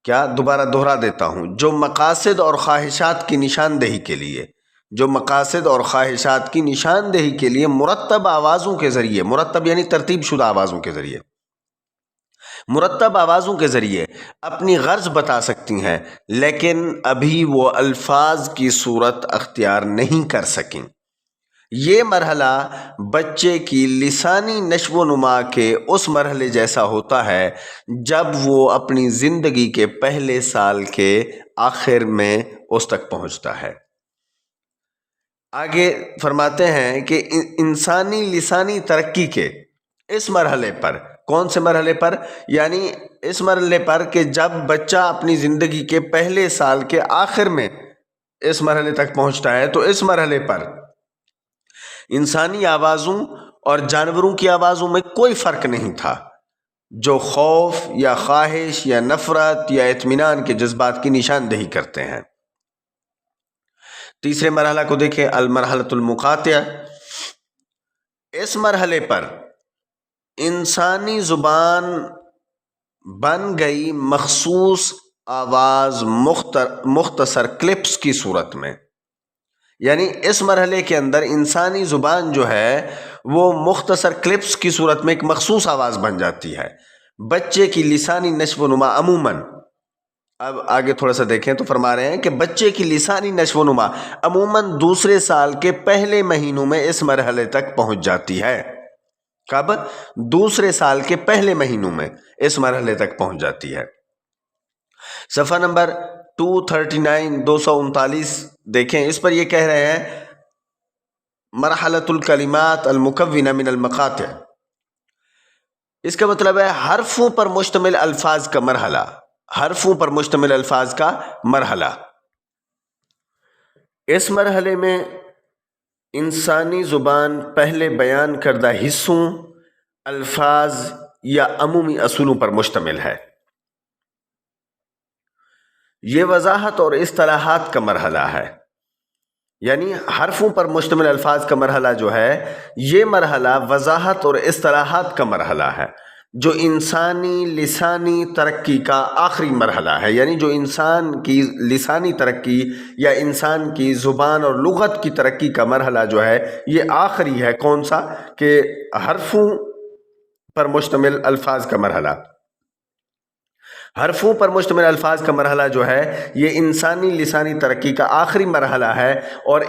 کیا؟ دوبارہ دہرا دیتا ہوں، جو مقاصد اور خواہشات کی نشاندہی کے لیے، جو مقاصد اور خواہشات کی نشاندہی کے لیے مرتب آوازوں کے ذریعے، مرتب یعنی ترتیب شدہ آوازوں کے ذریعے، مرتب آوازوں کے ذریعے اپنی غرض بتا سکتی ہیں، لیکن ابھی وہ الفاظ کی صورت اختیار نہیں کر سکیں۔ یہ مرحلہ بچے کی لسانی نشو و نما کے اس مرحلے جیسا ہوتا ہے جب وہ اپنی زندگی کے پہلے سال کے آخر میں اس تک پہنچتا ہے۔ آگے فرماتے ہیں کہ انسانی لسانی ترقی کے اس مرحلے پر، کون سے مرحلے پر؟ یعنی اس مرحلے پر کہ جب بچہ اپنی زندگی کے پہلے سال کے آخر میں اس مرحلے تک پہنچتا ہے، تو اس مرحلے پر انسانی آوازوں اور جانوروں کی آوازوں میں کوئی فرق نہیں تھا جو خوف یا خواہش یا نفرت یا اطمینان کے جذبات کی نشاندہی کرتے ہیں۔ تیسرے مرحلہ کو دیکھیں، المرحلۃ المقاطعہ۔ اس مرحلے پر انسانی زبان بن گئی مخصوص آواز مختصر کلپس کی صورت میں، یعنی اس مرحلے کے اندر انسانی زبان جو ہے وہ مختصر کلپس کی صورت میں ایک مخصوص آواز بن جاتی ہے۔ بچے کی لسانی نشو و نما عموماً، اب آگے تھوڑا سا دیکھیں تو فرما رہے ہیں کہ بچے کی لسانی نشو و نما عموماً دوسرے سال کے پہلے مہینوں میں اس مرحلے تک پہنچ جاتی ہے۔ کب؟ دوسرے سال کے پہلے مہینوں میں اس مرحلے تک پہنچ جاتی ہے۔ صفحہ نمبر 239 دیکھیں، اس پر یہ کہہ رہے ہیں مرحلۃ الکلمات المکونہ من المقاطع۔ اس کا مطلب ہے حرفوں پر مشتمل الفاظ کا مرحلہ، حرفوں پر مشتمل الفاظ کا مرحلہ۔ اس مرحلے میں انسانی زبان پہلے بیان کردہ حصوں، الفاظ یا عمومی اصولوں پر مشتمل ہے۔ یہ وضاحت اور اصطلاحات کا مرحلہ ہے، یعنی حرفوں پر مشتمل الفاظ کا مرحلہ جو ہے، یہ مرحلہ وضاحت اور اصطلاحات کا مرحلہ ہے، جو انسانی لسانی ترقی کا آخری مرحلہ ہے۔ یعنی جو انسان کی لسانی ترقی یا انسان کی زبان اور لغت کی ترقی کا مرحلہ جو ہے، یہ آخری ہے۔ کون سا؟ کہ حرفوں پر مشتمل الفاظ کا مرحلہ۔ حرفوں پر مشتمل الفاظ کا مرحلہ جو ہے، یہ انسانی لسانی ترقی کا آخری مرحلہ ہے، اور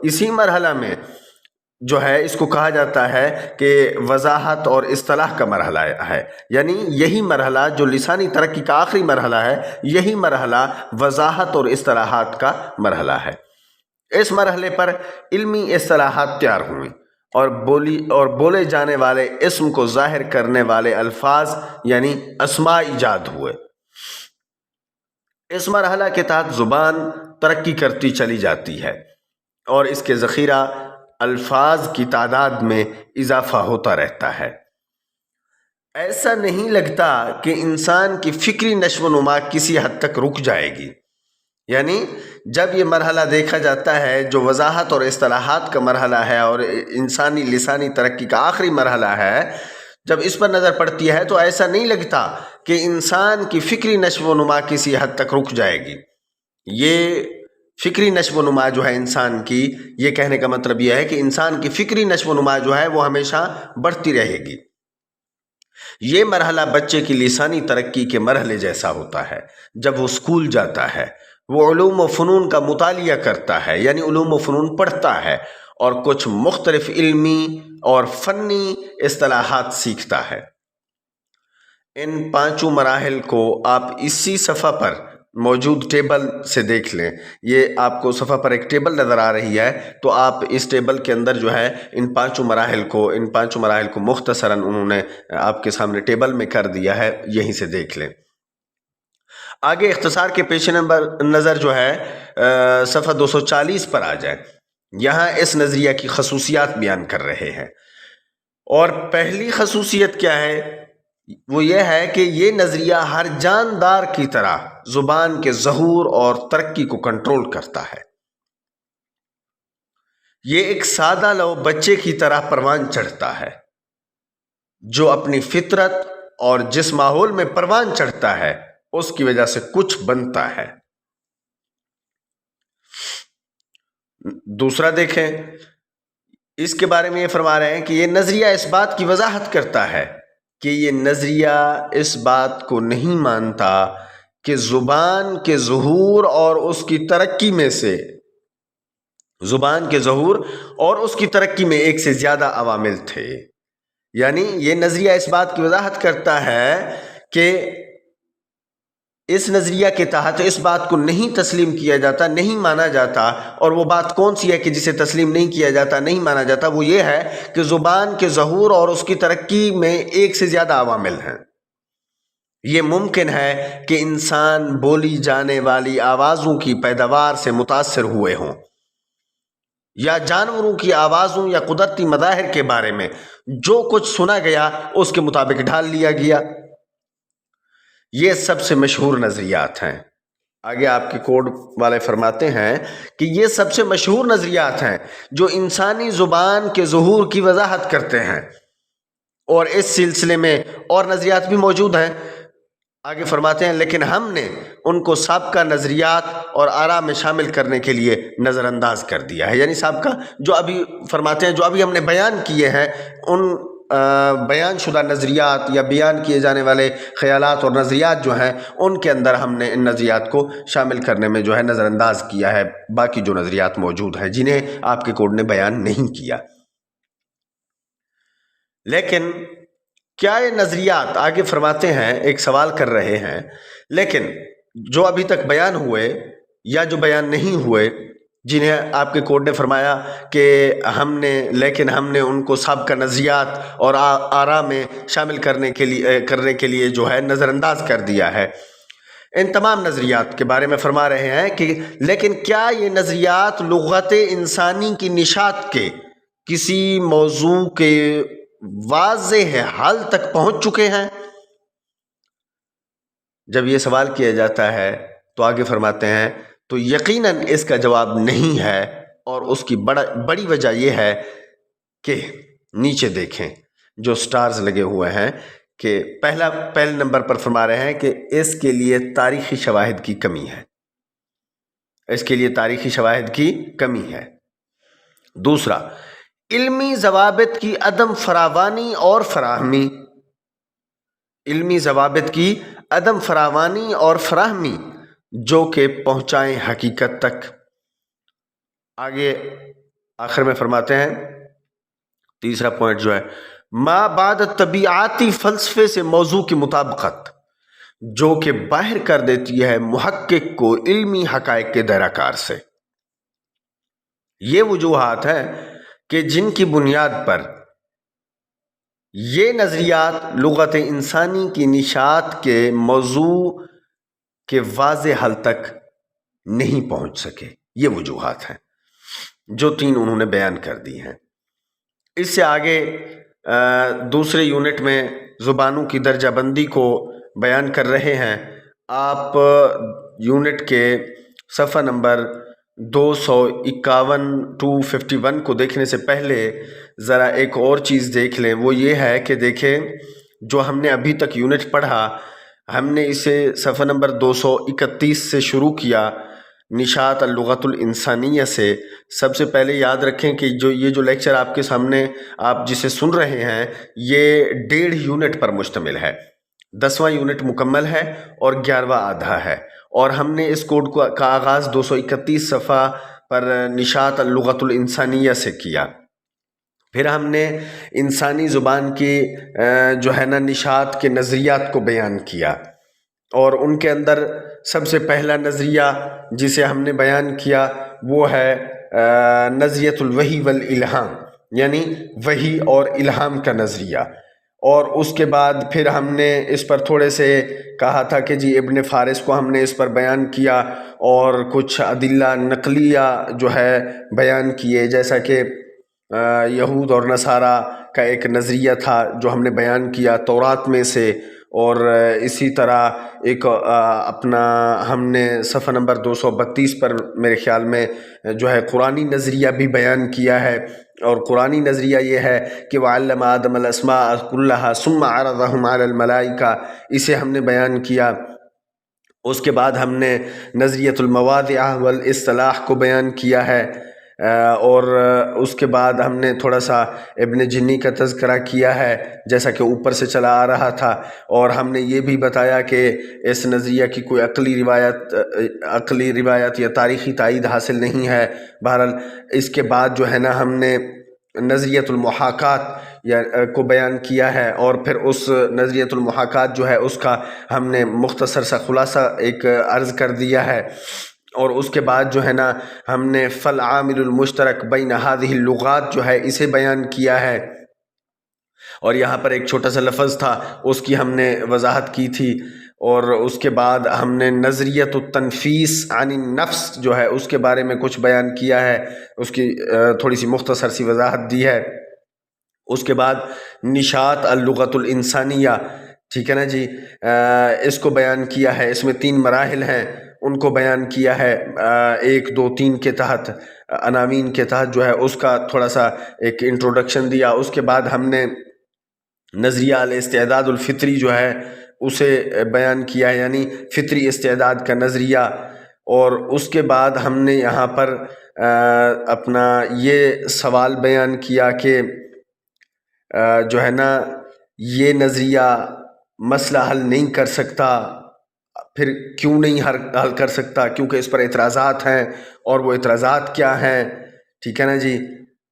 اسی مرحلہ میں جو ہے اس کو کہا جاتا ہے کہ وضاحت اور اصطلاح کا مرحلہ ہے۔ یعنی یہی مرحلہ جو لسانی ترقی کا آخری مرحلہ ہے، یہی مرحلہ وضاحت اور اصطلاحات کا مرحلہ ہے۔ اس مرحلے پر علمی اصطلاحات تیار ہوئیں اور بولے جانے والے اسم کو ظاہر کرنے والے الفاظ یعنی اسماء ایجاد ہوئے۔ اس مرحلہ کے تحت زبان ترقی کرتی چلی جاتی ہے اور اس کے ذخیرہ الفاظ کی تعداد میں اضافہ ہوتا رہتا ہے۔ ایسا نہیں لگتا کہ انسان کی فکری نشو و نما کسی حد تک رک جائے گی۔ یعنی جب یہ مرحلہ دیکھا جاتا ہے جو وضاحت اور اصطلاحات کا مرحلہ ہے اور انسانی لسانی ترقی کا آخری مرحلہ ہے، جب اس پر نظر پڑتی ہے تو ایسا نہیں لگتا کہ انسان کی فکری نشو و نما کسی حد تک رک جائے گی۔ یہ فکری نشو و نما جو ہے انسان کی، یہ کہنے کا مطلب یہ ہے کہ انسان کی فکری نشو و نما جو ہے وہ ہمیشہ بڑھتی رہے گی۔ یہ مرحلہ بچے کی لسانی ترقی کے مرحلے جیسا ہوتا ہے۔ جب وہ اسکول جاتا ہے، وہ علوم و فنون کا مطالعہ کرتا ہے، یعنی علوم و فنون پڑھتا ہے اور کچھ مختلف علمی اور فنی اصطلاحات سیکھتا ہے۔ ان پانچوں مراحل کو آپ اسی صفحہ پر موجود ٹیبل سے دیکھ لیں۔ یہ آپ کو صفحہ پر ایک ٹیبل نظر آ رہی ہے، تو آپ اس ٹیبل کے اندر جو ہے ان پانچوں مراحل کو مختصراً انہوں نے آپ کے سامنے ٹیبل میں کر دیا ہے، یہیں سے دیکھ لیں۔ آگے اختصار کے پیش نظر جو ہے صفحہ 240 پر آ جائیں۔ یہاں اس نظریہ کی خصوصیات بیان کر رہے ہیں، اور پہلی خصوصیت کیا ہے؟ وہ یہ ہے کہ یہ نظریہ ہر جاندار کی طرح زبان کے ظہور اور ترقی کو کنٹرول کرتا ہے۔ یہ ایک سادہ لو بچے کی طرح پروان چڑھتا ہے، جو اپنی فطرت اور جس ماحول میں پروان چڑھتا ہے اس کی وجہ سے کچھ بنتا ہے۔ دوسرا دیکھیں، اس کے بارے میں یہ فرما رہے ہیں کہ یہ نظریہ اس بات کی وضاحت کرتا ہے کہ یہ نظریہ اس بات کو نہیں مانتا کہ زبان کے ظہور اور اس کی ترقی میں ایک سے زیادہ عوامل تھے۔ یعنی یہ نظریہ اس بات کی وضاحت کرتا ہے کہ اس نظریہ کے تحت اس بات کو نہیں تسلیم کیا جاتا، نہیں مانا جاتا، اور وہ بات کون سی ہے کہ جسے تسلیم نہیں کیا جاتا، نہیں مانا جاتا؟ وہ یہ ہے کہ زبان کے ظہور اور اس کی ترقی میں ایک سے زیادہ عوامل ہیں۔ یہ ممکن ہے کہ انسان بولی جانے والی آوازوں کی پیداوار سے متاثر ہوئے ہوں، یا جانوروں کی آوازوں یا قدرتی مظاہر کے بارے میں جو کچھ سنا گیا اس کے مطابق ڈھال لیا گیا۔ یہ سب سے مشہور نظریات ہیں۔ آگے آپ کے کوڈ والے فرماتے ہیں کہ یہ سب سے مشہور نظریات ہیں جو انسانی زبان کے ظہور کی وضاحت کرتے ہیں، اور اس سلسلے میں اور نظریات بھی موجود ہیں۔ آگے فرماتے ہیں لیکن ہم نے ان کو سابقہ نظریات اور آراء میں شامل کرنے کے لیے نظر انداز کر دیا ہے۔ یعنی سابقہ جو ابھی فرماتے ہیں، جو ابھی ہم نے بیان کیے ہیں، ان بیان شدہ نظریات یا بیان کیے جانے والے خیالات اور نظریات جو ہیں، ان کے اندر ہم نے ان نظریات کو شامل کرنے میں جو ہے نظر انداز کیا ہے۔ باقی جو نظریات موجود ہیں جنہیں آپ کے کوڈ نے بیان نہیں کیا۔ لیکن کیا یہ نظریات، آگے فرماتے ہیں، ایک سوال کر رہے ہیں، لیکن جو ابھی تک بیان ہوئے یا جو بیان نہیں ہوئے، جنہیں آپ کے کوڈ نے فرمایا کہ ہم نے ان کو سابقہ نظریات اور آراء میں شامل کرنے کے لیے جو ہے نظر انداز کر دیا ہے، ان تمام نظریات کے بارے میں فرما رہے ہیں کہ لیکن کیا یہ نظریات لغت انسانی کی نشاط کے کسی موضوع کے واضح حل تک پہنچ چکے ہیں؟ جب یہ سوال کیا جاتا ہے تو آگے فرماتے ہیں تو یقیناً اس کا جواب نہیں ہے، اور اس کی بڑی وجہ یہ ہے کہ نیچے دیکھیں جو سٹارز لگے ہوئے ہیں کہ پہلے نمبر پر فرما رہے ہیں کہ اس کے لیے تاریخی شواہد کی کمی ہے، اس کے لیے تاریخی شواہد کی کمی ہے۔ دوسرا، علمی ضوابط کی عدم فراوانی اور فراہمی، علمی ضوابط کی عدم فراوانی اور فراہمی جو کہ پہنچائیں حقیقت تک۔ آگے آخر میں فرماتے ہیں تیسرا پوائنٹ جو ہے ما بعد طبیعاتی فلسفے سے موضوع کی مطابقت، جو کہ باہر کر دیتی ہے محقق کو علمی حقائق کے دائرہ کار سے۔ یہ وجوہات ہیں کہ جن کی بنیاد پر یہ نظریات لغت انسانی کی نشاط کے موضوع کے واضح حل تک نہیں پہنچ سکے۔ یہ وجوہات ہیں جو تین انہوں نے بیان کر دی ہیں۔ اس سے آگے دوسرے یونٹ میں زبانوں کی درجہ بندی کو بیان کر رہے ہیں۔ آپ یونٹ کے صفحہ نمبر 251 251 کو دیکھنے سے پہلے ذرا ایک اور چیز دیکھ لیں، وہ یہ ہے کہ دیکھیں جو ہم نے ابھی تک یونٹ پڑھا، ہم نے اسے صفحہ نمبر 231 سے شروع کیا، نشاط اللغت الانسانیہ سے۔ سب سے پہلے یاد رکھیں کہ یہ جو لیکچر آپ کے سامنے آپ جسے سن رہے ہیں یہ 1.5 یونٹ پر مشتمل ہے۔ 10واں یونٹ مکمل ہے اور 11واں آدھا ہے، اور ہم نے اس کوڈ کا آغاز 231 صفحہ پر نشاط اللغت الانسانیہ سے کیا۔ پھر ہم نے انسانی زبان کی جو ہے نا نشاط کے نظریات کو بیان کیا، اور ان کے اندر سب سے پہلا نظریہ جسے ہم نے بیان کیا وہ ہے نظریۃ الوحی والالہام، یعنی وحی اور الہام کا نظریہ۔ اور اس کے بعد پھر ہم نے اس پر تھوڑے سے کہا تھا کہ جی ابن فارس کو ہم نے اس پر بیان کیا، اور کچھ ادلہ نقلیہ جو ہے بیان کیے، جیسا کہ یہود اور نصارہ کا ایک نظریہ تھا جو ہم نے بیان کیا تورات میں سے، اور اسی طرح ایک اپنا ہم نے صفحہ نمبر 232 پر میرے خیال میں جو ہے قرآنی نظریہ بھی بیان کیا ہے، اور قرآنی نظریہ یہ ہے کہ وَعَلَّمَ آدَمَ الْأَسْمَاءَ كُلَّهَا ثُمَّ عَرَضَهُمْ عَلَى الْمَلَائِكَةِ، اسے ہم نے بیان کیا۔ اس کے بعد ہم نے نظریۃ المواضع والاصطلاح کو بیان کیا ہے، اور اس کے بعد ہم نے تھوڑا سا ابن جنی کا تذکرہ کیا ہے جیسا کہ اوپر سے چلا آ رہا تھا، اور ہم نے یہ بھی بتایا کہ اس نظریہ کی کوئی عقلی روایت یا تاریخی تائید حاصل نہیں ہے۔ بہرحال اس کے بعد جو ہے نا ہم نے نظریۃ المحاکات کو بیان کیا ہے، اور پھر اس نظریۃ المحاکات جو ہے اس کا ہم نے مختصر سا خلاصہ ایک عرض کر دیا ہے۔ اور اس کے بعد جو ہے نا ہم نے فالعامل المشترک بین هذه اللغات جو ہے اسے بیان کیا ہے، اور یہاں پر ایک چھوٹا سا لفظ تھا اس کی ہم نے وضاحت کی تھی۔ اور اس کے بعد ہم نے نظریۃ التنفیس عن النفس جو ہے اس کے بارے میں کچھ بیان کیا ہے، اس کی تھوڑی سی مختصر سی وضاحت دی ہے۔ اس کے بعد نشاط اللغت الانسانیہ، ٹھیک ہے نا جی، اس کو بیان کیا ہے۔ اس میں 3 مراحل ہیں، ان کو بیان کیا ہے 1 2 3 کے تحت، عناوین کے تحت جو ہے اس کا تھوڑا سا ایک انٹروڈکشن دیا۔ اس کے بعد ہم نے نظریہ الاستعداد الفطری جو ہے اسے بیان کیا ہے، یعنی فطری استعداد کا نظریہ۔ اور اس کے بعد ہم نے یہاں پر اپنا یہ سوال بیان کیا کہ جو ہے نا یہ نظریہ مسئلہ حل نہیں کر سکتا، پھر کیوں نہیں حل کر سکتا؟ کیونکہ اس پر اعتراضات ہیں، اور وہ اعتراضات کیا ہیں، ٹھیک ہے نا جی،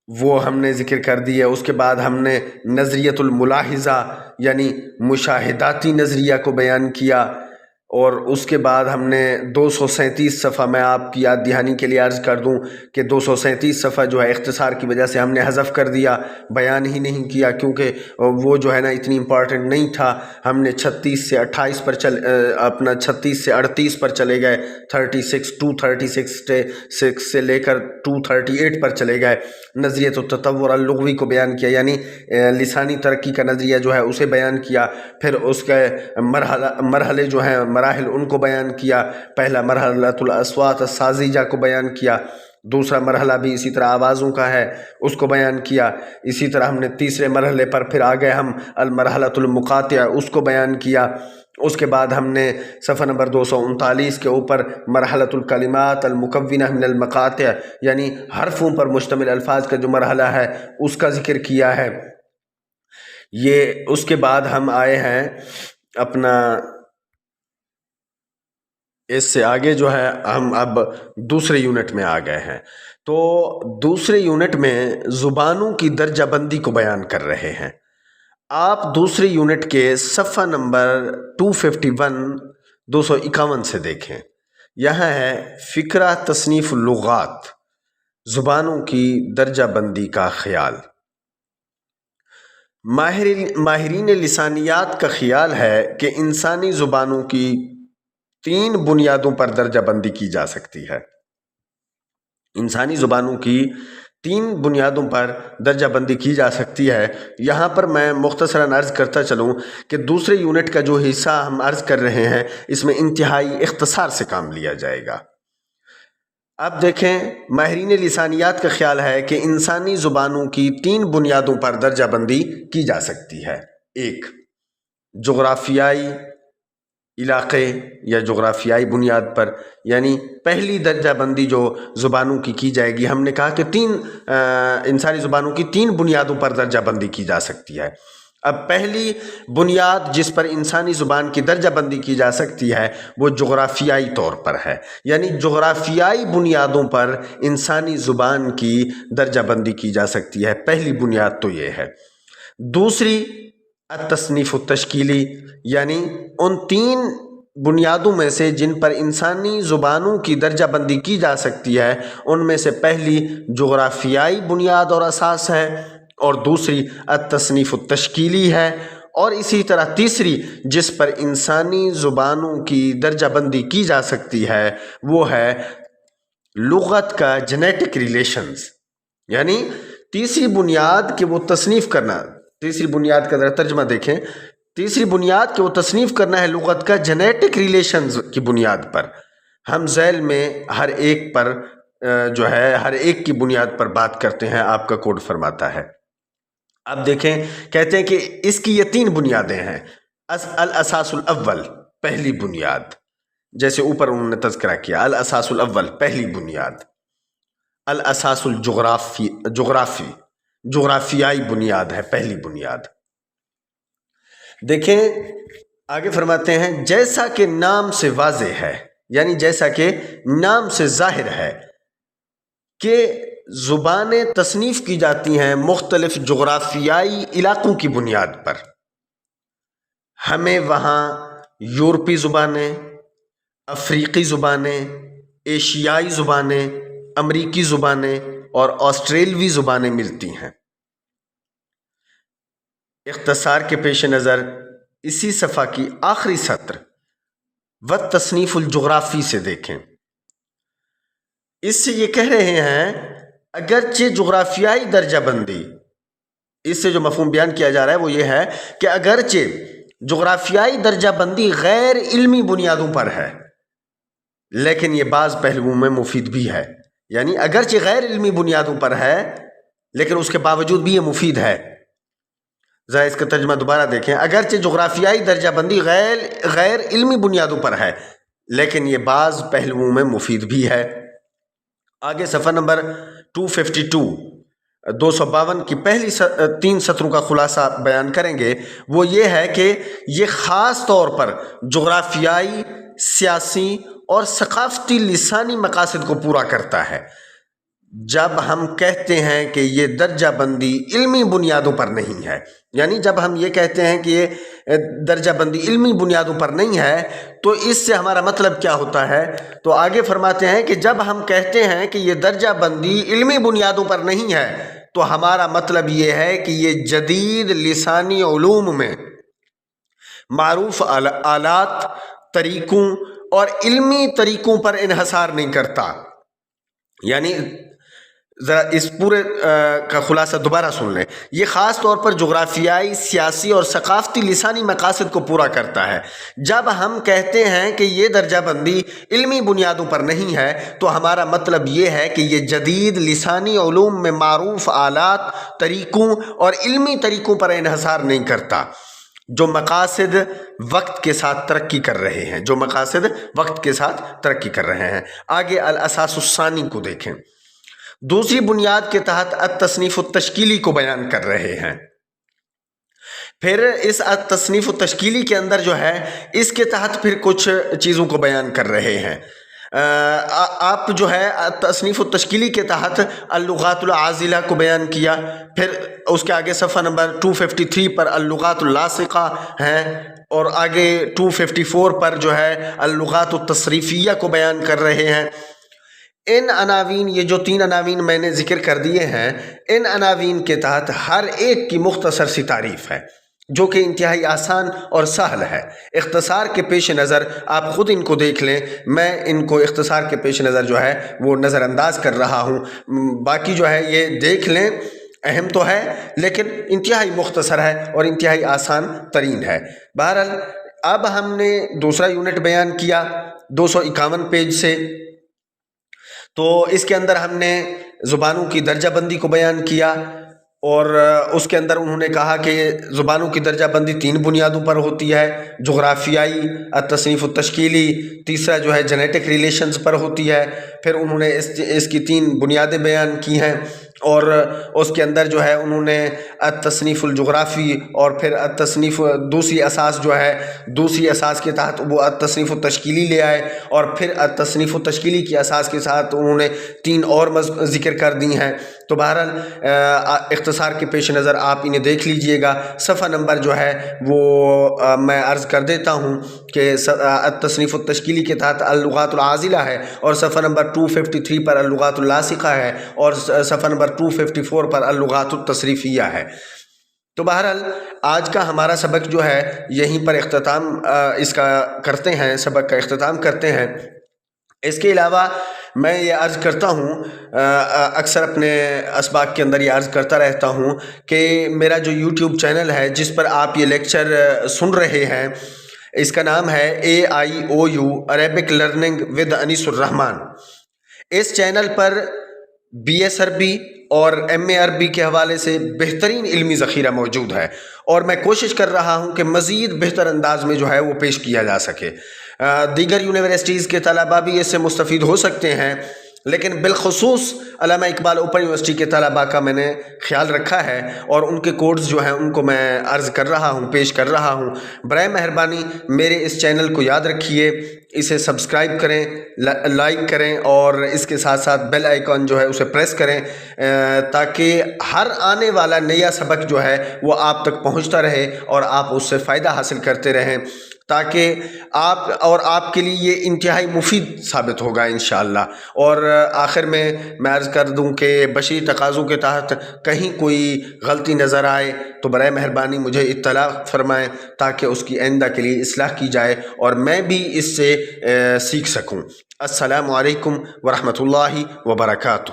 وہ ہم نے ذکر کر دی ہے۔ اس کے بعد ہم نے نظریۃ الملاحظہ یعنی مشاہداتی نظریہ کو بیان کیا، اور اس کے بعد ہم نے 237 صفحہ، میں آپ کی یاد دہانی کے لیے عرض کر دوں کہ 237 صفحہ جو ہے اختصار کی وجہ سے ہم نے حذف کر دیا، بیان ہی نہیں کیا، کیونکہ وہ جو ہے نا اتنی امپورٹنٹ نہیں تھا۔ ہم نے 36 سے 28 پر 36 سے 38 پر چلے گئے، 236 سے لے کر 238 پر چلے گئے۔ نظریۃ التطور اللغوی کو بیان کیا، یعنی لسانی ترقی کا نظریہ جو ہے اسے بیان کیا۔ پھر اس کے مرحلے جو ہیں، مراحل، ان کو بیان کیا۔ پہلا مرحلۃ الاصوات السازجہ کو بیان کیا، دوسرا مرحلہ بھی اسی طرح آوازوں کا ہے، اس کو بیان کیا۔ اسی طرح ہم نے تیسرے مرحلے پر پھر آگئے ہم المرحلۃ المقاطع، اس کو بیان کیا۔ اس کے بعد ہم نے صفحہ نمبر 239 کے اوپر مرحلۃ الکلمات المکونہ من المقاطع، یعنی حرفوں پر مشتمل الفاظ کا جو مرحلہ ہے اس کا ذکر کیا ہے۔ یہ اس کے بعد ہم آئے ہیں اپنا، اس سے آگے جو ہے ہم اب دوسرے یونٹ میں آ گئے ہیں۔ تو دوسرے یونٹ میں زبانوں کی درجہ بندی کو بیان کر رہے ہیں۔ آپ دوسرے یونٹ کے صفحہ نمبر 251 251 سے دیکھیں، یہاں ہے فکرہ تصنیف اللغات، زبانوں کی درجہ بندی کا خیال۔ ماہرین لسانیات کا خیال ہے کہ انسانی زبانوں کی 3 بنیادوں پر درجہ بندی کی جا سکتی ہے۔ انسانی زبانوں کی 3 بنیادوں پر درجہ بندی کی جا سکتی ہے۔ یہاں پر میں مختصراً عرض کرتا چلوں کہ دوسرے یونٹ کا جو حصہ ہم عرض کر رہے ہیں اس میں انتہائی اختصار سے کام لیا جائے گا۔ اب دیکھیں، ماہرین لسانیات کا خیال ہے کہ انسانی زبانوں کی 3 بنیادوں پر درجہ بندی کی جا سکتی ہے۔ 1، جغرافیائی علاقے یا جغرافیائی بنیاد پر، یعنی پہلی درجہ بندی جو زبانوں کی جائے گی، ہم نے کہا کہ 3 انسانی زبانوں کی 3 بنیادوں پر درجہ بندی کی جا سکتی ہے۔ اب پہلی بنیاد جس پر انسانی زبان کی درجہ بندی کی جا سکتی ہے وہ جغرافیائی طور پر ہے، یعنی جغرافیائی بنیادوں پر انسانی زبان کی درجہ بندی کی جا سکتی ہے۔ پہلی بنیاد تو یہ ہے۔ دوسری، التصنیف التشکیلی، یعنی ان 3 بنیادوں میں سے جن پر انسانی زبانوں کی درجہ بندی کی جا سکتی ہے، ان میں سے پہلی جغرافیائی بنیاد اور اساس ہے، اور دوسری التصنیف التشکیلی ہے، اور اسی طرح تیسری جس پر انسانی زبانوں کی درجہ بندی کی جا سکتی ہے وہ ہے لغت کا جینیٹک ریلیشنز، یعنی تیسری بنیاد کہ وہ تصنیف کرنا، تیسری بنیاد کا ذرا ترجمہ دیکھیں، تیسری بنیاد کہ وہ تصنیف کرنا ہے لغت کا جینیٹک ریلیشنز کی بنیاد پر۔ ہم ذیل میں ہر ایک پر جو ہے ہر ایک کی بنیاد پر بات کرتے ہیں، آپ کا کوڈ فرماتا ہے۔ اب دیکھیں، کہتے ہیں کہ اس کی یہ 3 بنیادیں ہیں۔ الاساس الاول، پہلی بنیاد، جیسے اوپر انہوں نے تذکرہ کیا، الاساس الاول، پہلی بنیاد۔ الاساس جغرافیائی بنیاد ہے، پہلی بنیاد۔ دیکھیں آگے فرماتے ہیں، جیسا کہ نام سے واضح ہے، یعنی جیسا کہ نام سے ظاہر ہے کہ زبانیں تصنیف کی جاتی ہیں مختلف جغرافیائی علاقوں کی بنیاد پر۔ ہمیں وہاں یورپی زبانیں، افریقی زبانیں، ایشیائی زبانیں، امریکی زبانیں اور آسٹریلوی زبانیں ملتی ہیں۔ اختصار کے پیش نظر اسی صفحہ کی آخری سطر والتصنیف الجغرافی سے دیکھیں۔ اس سے یہ کہہ رہے ہیں اگرچہ جغرافیائی درجہ بندی، اس سے جو مفہوم بیان کیا جا رہا ہے وہ یہ ہے کہ اگرچہ جغرافیائی درجہ بندی غیر علمی بنیادوں پر ہے لیکن یہ بعض پہلوؤں میں مفید بھی ہے، یعنی اگرچہ غیر علمی بنیادوں پر ہے لیکن اس کے باوجود بھی یہ مفید ہے۔ ذرا اس کا ترجمہ دوبارہ دیکھیں، اگرچہ جغرافیائی درجہ بندی غیر علمی بنیادوں پر ہے لیکن یہ بعض پہلوؤں میں مفید بھی ہے۔ آگے صفحہ نمبر 252 252 کی پہلی 3 سطروں کا خلاصہ بیان کریں گے، وہ یہ ہے کہ یہ خاص طور پر جغرافیائی، سیاسی اور ثقافتی لسانی مقاصد کو پورا کرتا ہے۔ جب ہم کہتے ہیں کہ یہ درجہ بندی علمی بنیادوں پر نہیں ہے، یعنی جب ہم یہ کہتے ہیں کہ یہ درجہ بندی علمی بنیادوں پر نہیں ہے تو اس سے ہمارا مطلب کیا ہوتا ہے؟ تو آگے فرماتے ہیں کہ جب ہم کہتے ہیں کہ یہ درجہ بندی علمی بنیادوں پر نہیں ہے تو ہمارا مطلب یہ ہے کہ یہ جدید لسانی علوم میں معروف آلات، طریقوں اور علمی طریقوں پر انحصار نہیں کرتا۔ یعنی ذرا اس پورے کا خلاصہ دوبارہ سن لیں، یہ خاص طور پر جغرافیائی، سیاسی اور ثقافتی لسانی مقاصد کو پورا کرتا ہے۔ جب ہم کہتے ہیں کہ یہ درجہ بندی علمی بنیادوں پر نہیں ہے تو ہمارا مطلب یہ ہے کہ یہ جدید لسانی علوم میں معروف آلات، طریقوں اور علمی طریقوں پر انحصار نہیں کرتا جو مقاصد وقت کے ساتھ ترقی کر رہے ہیں، جو مقاصد وقت کے ساتھ ترقی کر رہے ہیں۔ آگے الاساس الثانی کو دیکھیں، دوسری بنیاد کے تحت التصنیف التشکیلی کو بیان کر رہے ہیں۔ پھر اس التصنیف التشکیلی کے اندر جو ہے اس کے تحت پھر کچھ چیزوں کو بیان کر رہے ہیں۔ آپ جو ہے تصنیف التشکیلی کے تحت اللغات العازلہ کو بیان کیا، پھر اس کے آگے صفحہ نمبر 253 پر اللغات اللاصقہ ہیں، اور آگے 254 پر جو ہے اللغات التصریفیہ کو بیان کر رہے ہیں۔ ان عناوین، یہ جو 3 عناوین میں نے ذکر کر دیے ہیں، ان عناوین کے تحت ہر ایک کی مختصر سی تعریف ہے جو کہ انتہائی آسان اور سہل ہے۔ اختصار کے پیش نظر آپ خود ان کو دیکھ لیں، میں ان کو اختصار کے پیش نظر جو ہے وہ نظر انداز کر رہا ہوں، باقی جو ہے یہ دیکھ لیں، اہم تو ہے لیکن انتہائی مختصر ہے اور انتہائی آسان ترین ہے۔ بہرحال اب ہم نے دوسرا یونٹ بیان کیا 251 پیج سے، تو اس کے اندر ہم نے زبانوں کی درجہ بندی کو بیان کیا، اور اس کے اندر انہوں نے کہا کہ زبانوں کی درجہ بندی 3 بنیادوں پر ہوتی ہے، جغرافیائی، التصنیف التشکیلی، تیسرا جو ہے جینیٹک ریلیشنز پر ہوتی ہے۔ پھر انہوں نے اس کی 3 بنیادیں بیان کی ہیں، اور اس کے اندر جو ہے انہوں نے التصنیف الجغرافی اور پھر التصنیف دوسری اساس جو ہے، دوسری اساس کے تحت وہ التصنیف التشکیلی لے آئے، اور پھر التصنیف التشکیلی کی اساس کے ساتھ انہوں نے 3 اور ذکر کر دی ہیں۔ تو بہرحال اختصار کے پیش نظر آپ انہیں دیکھ لیجئے گا۔ صفحہ نمبر جو ہے وہ میں عرض کر دیتا ہوں کہ التصنیف التشکیلی کے تحت اللغات العازلہ ہے، اور صفحہ نمبر 253 پر اللغات اللاصقہ ہے، اور صفحہ نمبر 254 پر اللغات التصریفیہ ہے۔ تو بہرحال آج کا ہمارا سبق جو ہے یہیں پر اختتام اس کا کرتے ہیں، سبق کا اختتام کرتے ہیں۔ اس کے علاوہ میں یہ عرض کرتا ہوں، اکثر اپنے اسباق کے اندر یہ عرض کرتا رہتا ہوں کہ میرا جو یوٹیوب چینل ہے جس پر آپ یہ لیکچر سن رہے ہیں، اس کا نام ہے AIOU عربک لرننگ ود انیس الرحمن۔ اس چینل پر BS عربی اور MA عربی کے حوالے سے بہترین علمی ذخیرہ موجود ہے، اور میں کوشش کر رہا ہوں کہ مزید بہتر انداز میں جو ہے وہ پیش کیا جا سکے۔ دیگر یونیورسٹیز کے طلباء بھی اس سے مستفید ہو سکتے ہیں، لیکن بالخصوص علامہ اقبال اوپن یونیورسٹی کے طلباء کا میں نے خیال رکھا ہے، اور ان کے کوڈز جو ہیں ان کو میں عرض کر رہا ہوں، پیش کر رہا ہوں۔ برائے مہربانی میرے اس چینل کو یاد رکھیے، اسے سبسکرائب کریں، لائک کریں، اور اس کے ساتھ ساتھ بیل آئیکن جو ہے اسے پریس کریں، تاکہ ہر آنے والا نیا سبق جو ہے وہ آپ تک پہنچتا رہے اور آپ اس سے فائدہ حاصل کرتے رہیں، تاکہ آپ کے لیے یہ انتہائی مفید ثابت ہوگا انشاءاللہ۔ اور آخر میں عرض کر دوں کہ بشری تقاضوں کے تحت کہیں کوئی غلطی نظر آئے تو برائے مہربانی مجھے اطلاع فرمائیں، تاکہ اس کی آئندہ کے لیے اصلاح کی جائے اور میں بھی اس سے سیکھ سکوں۔ السلام علیکم ورحمۃ اللہ وبرکاتہ۔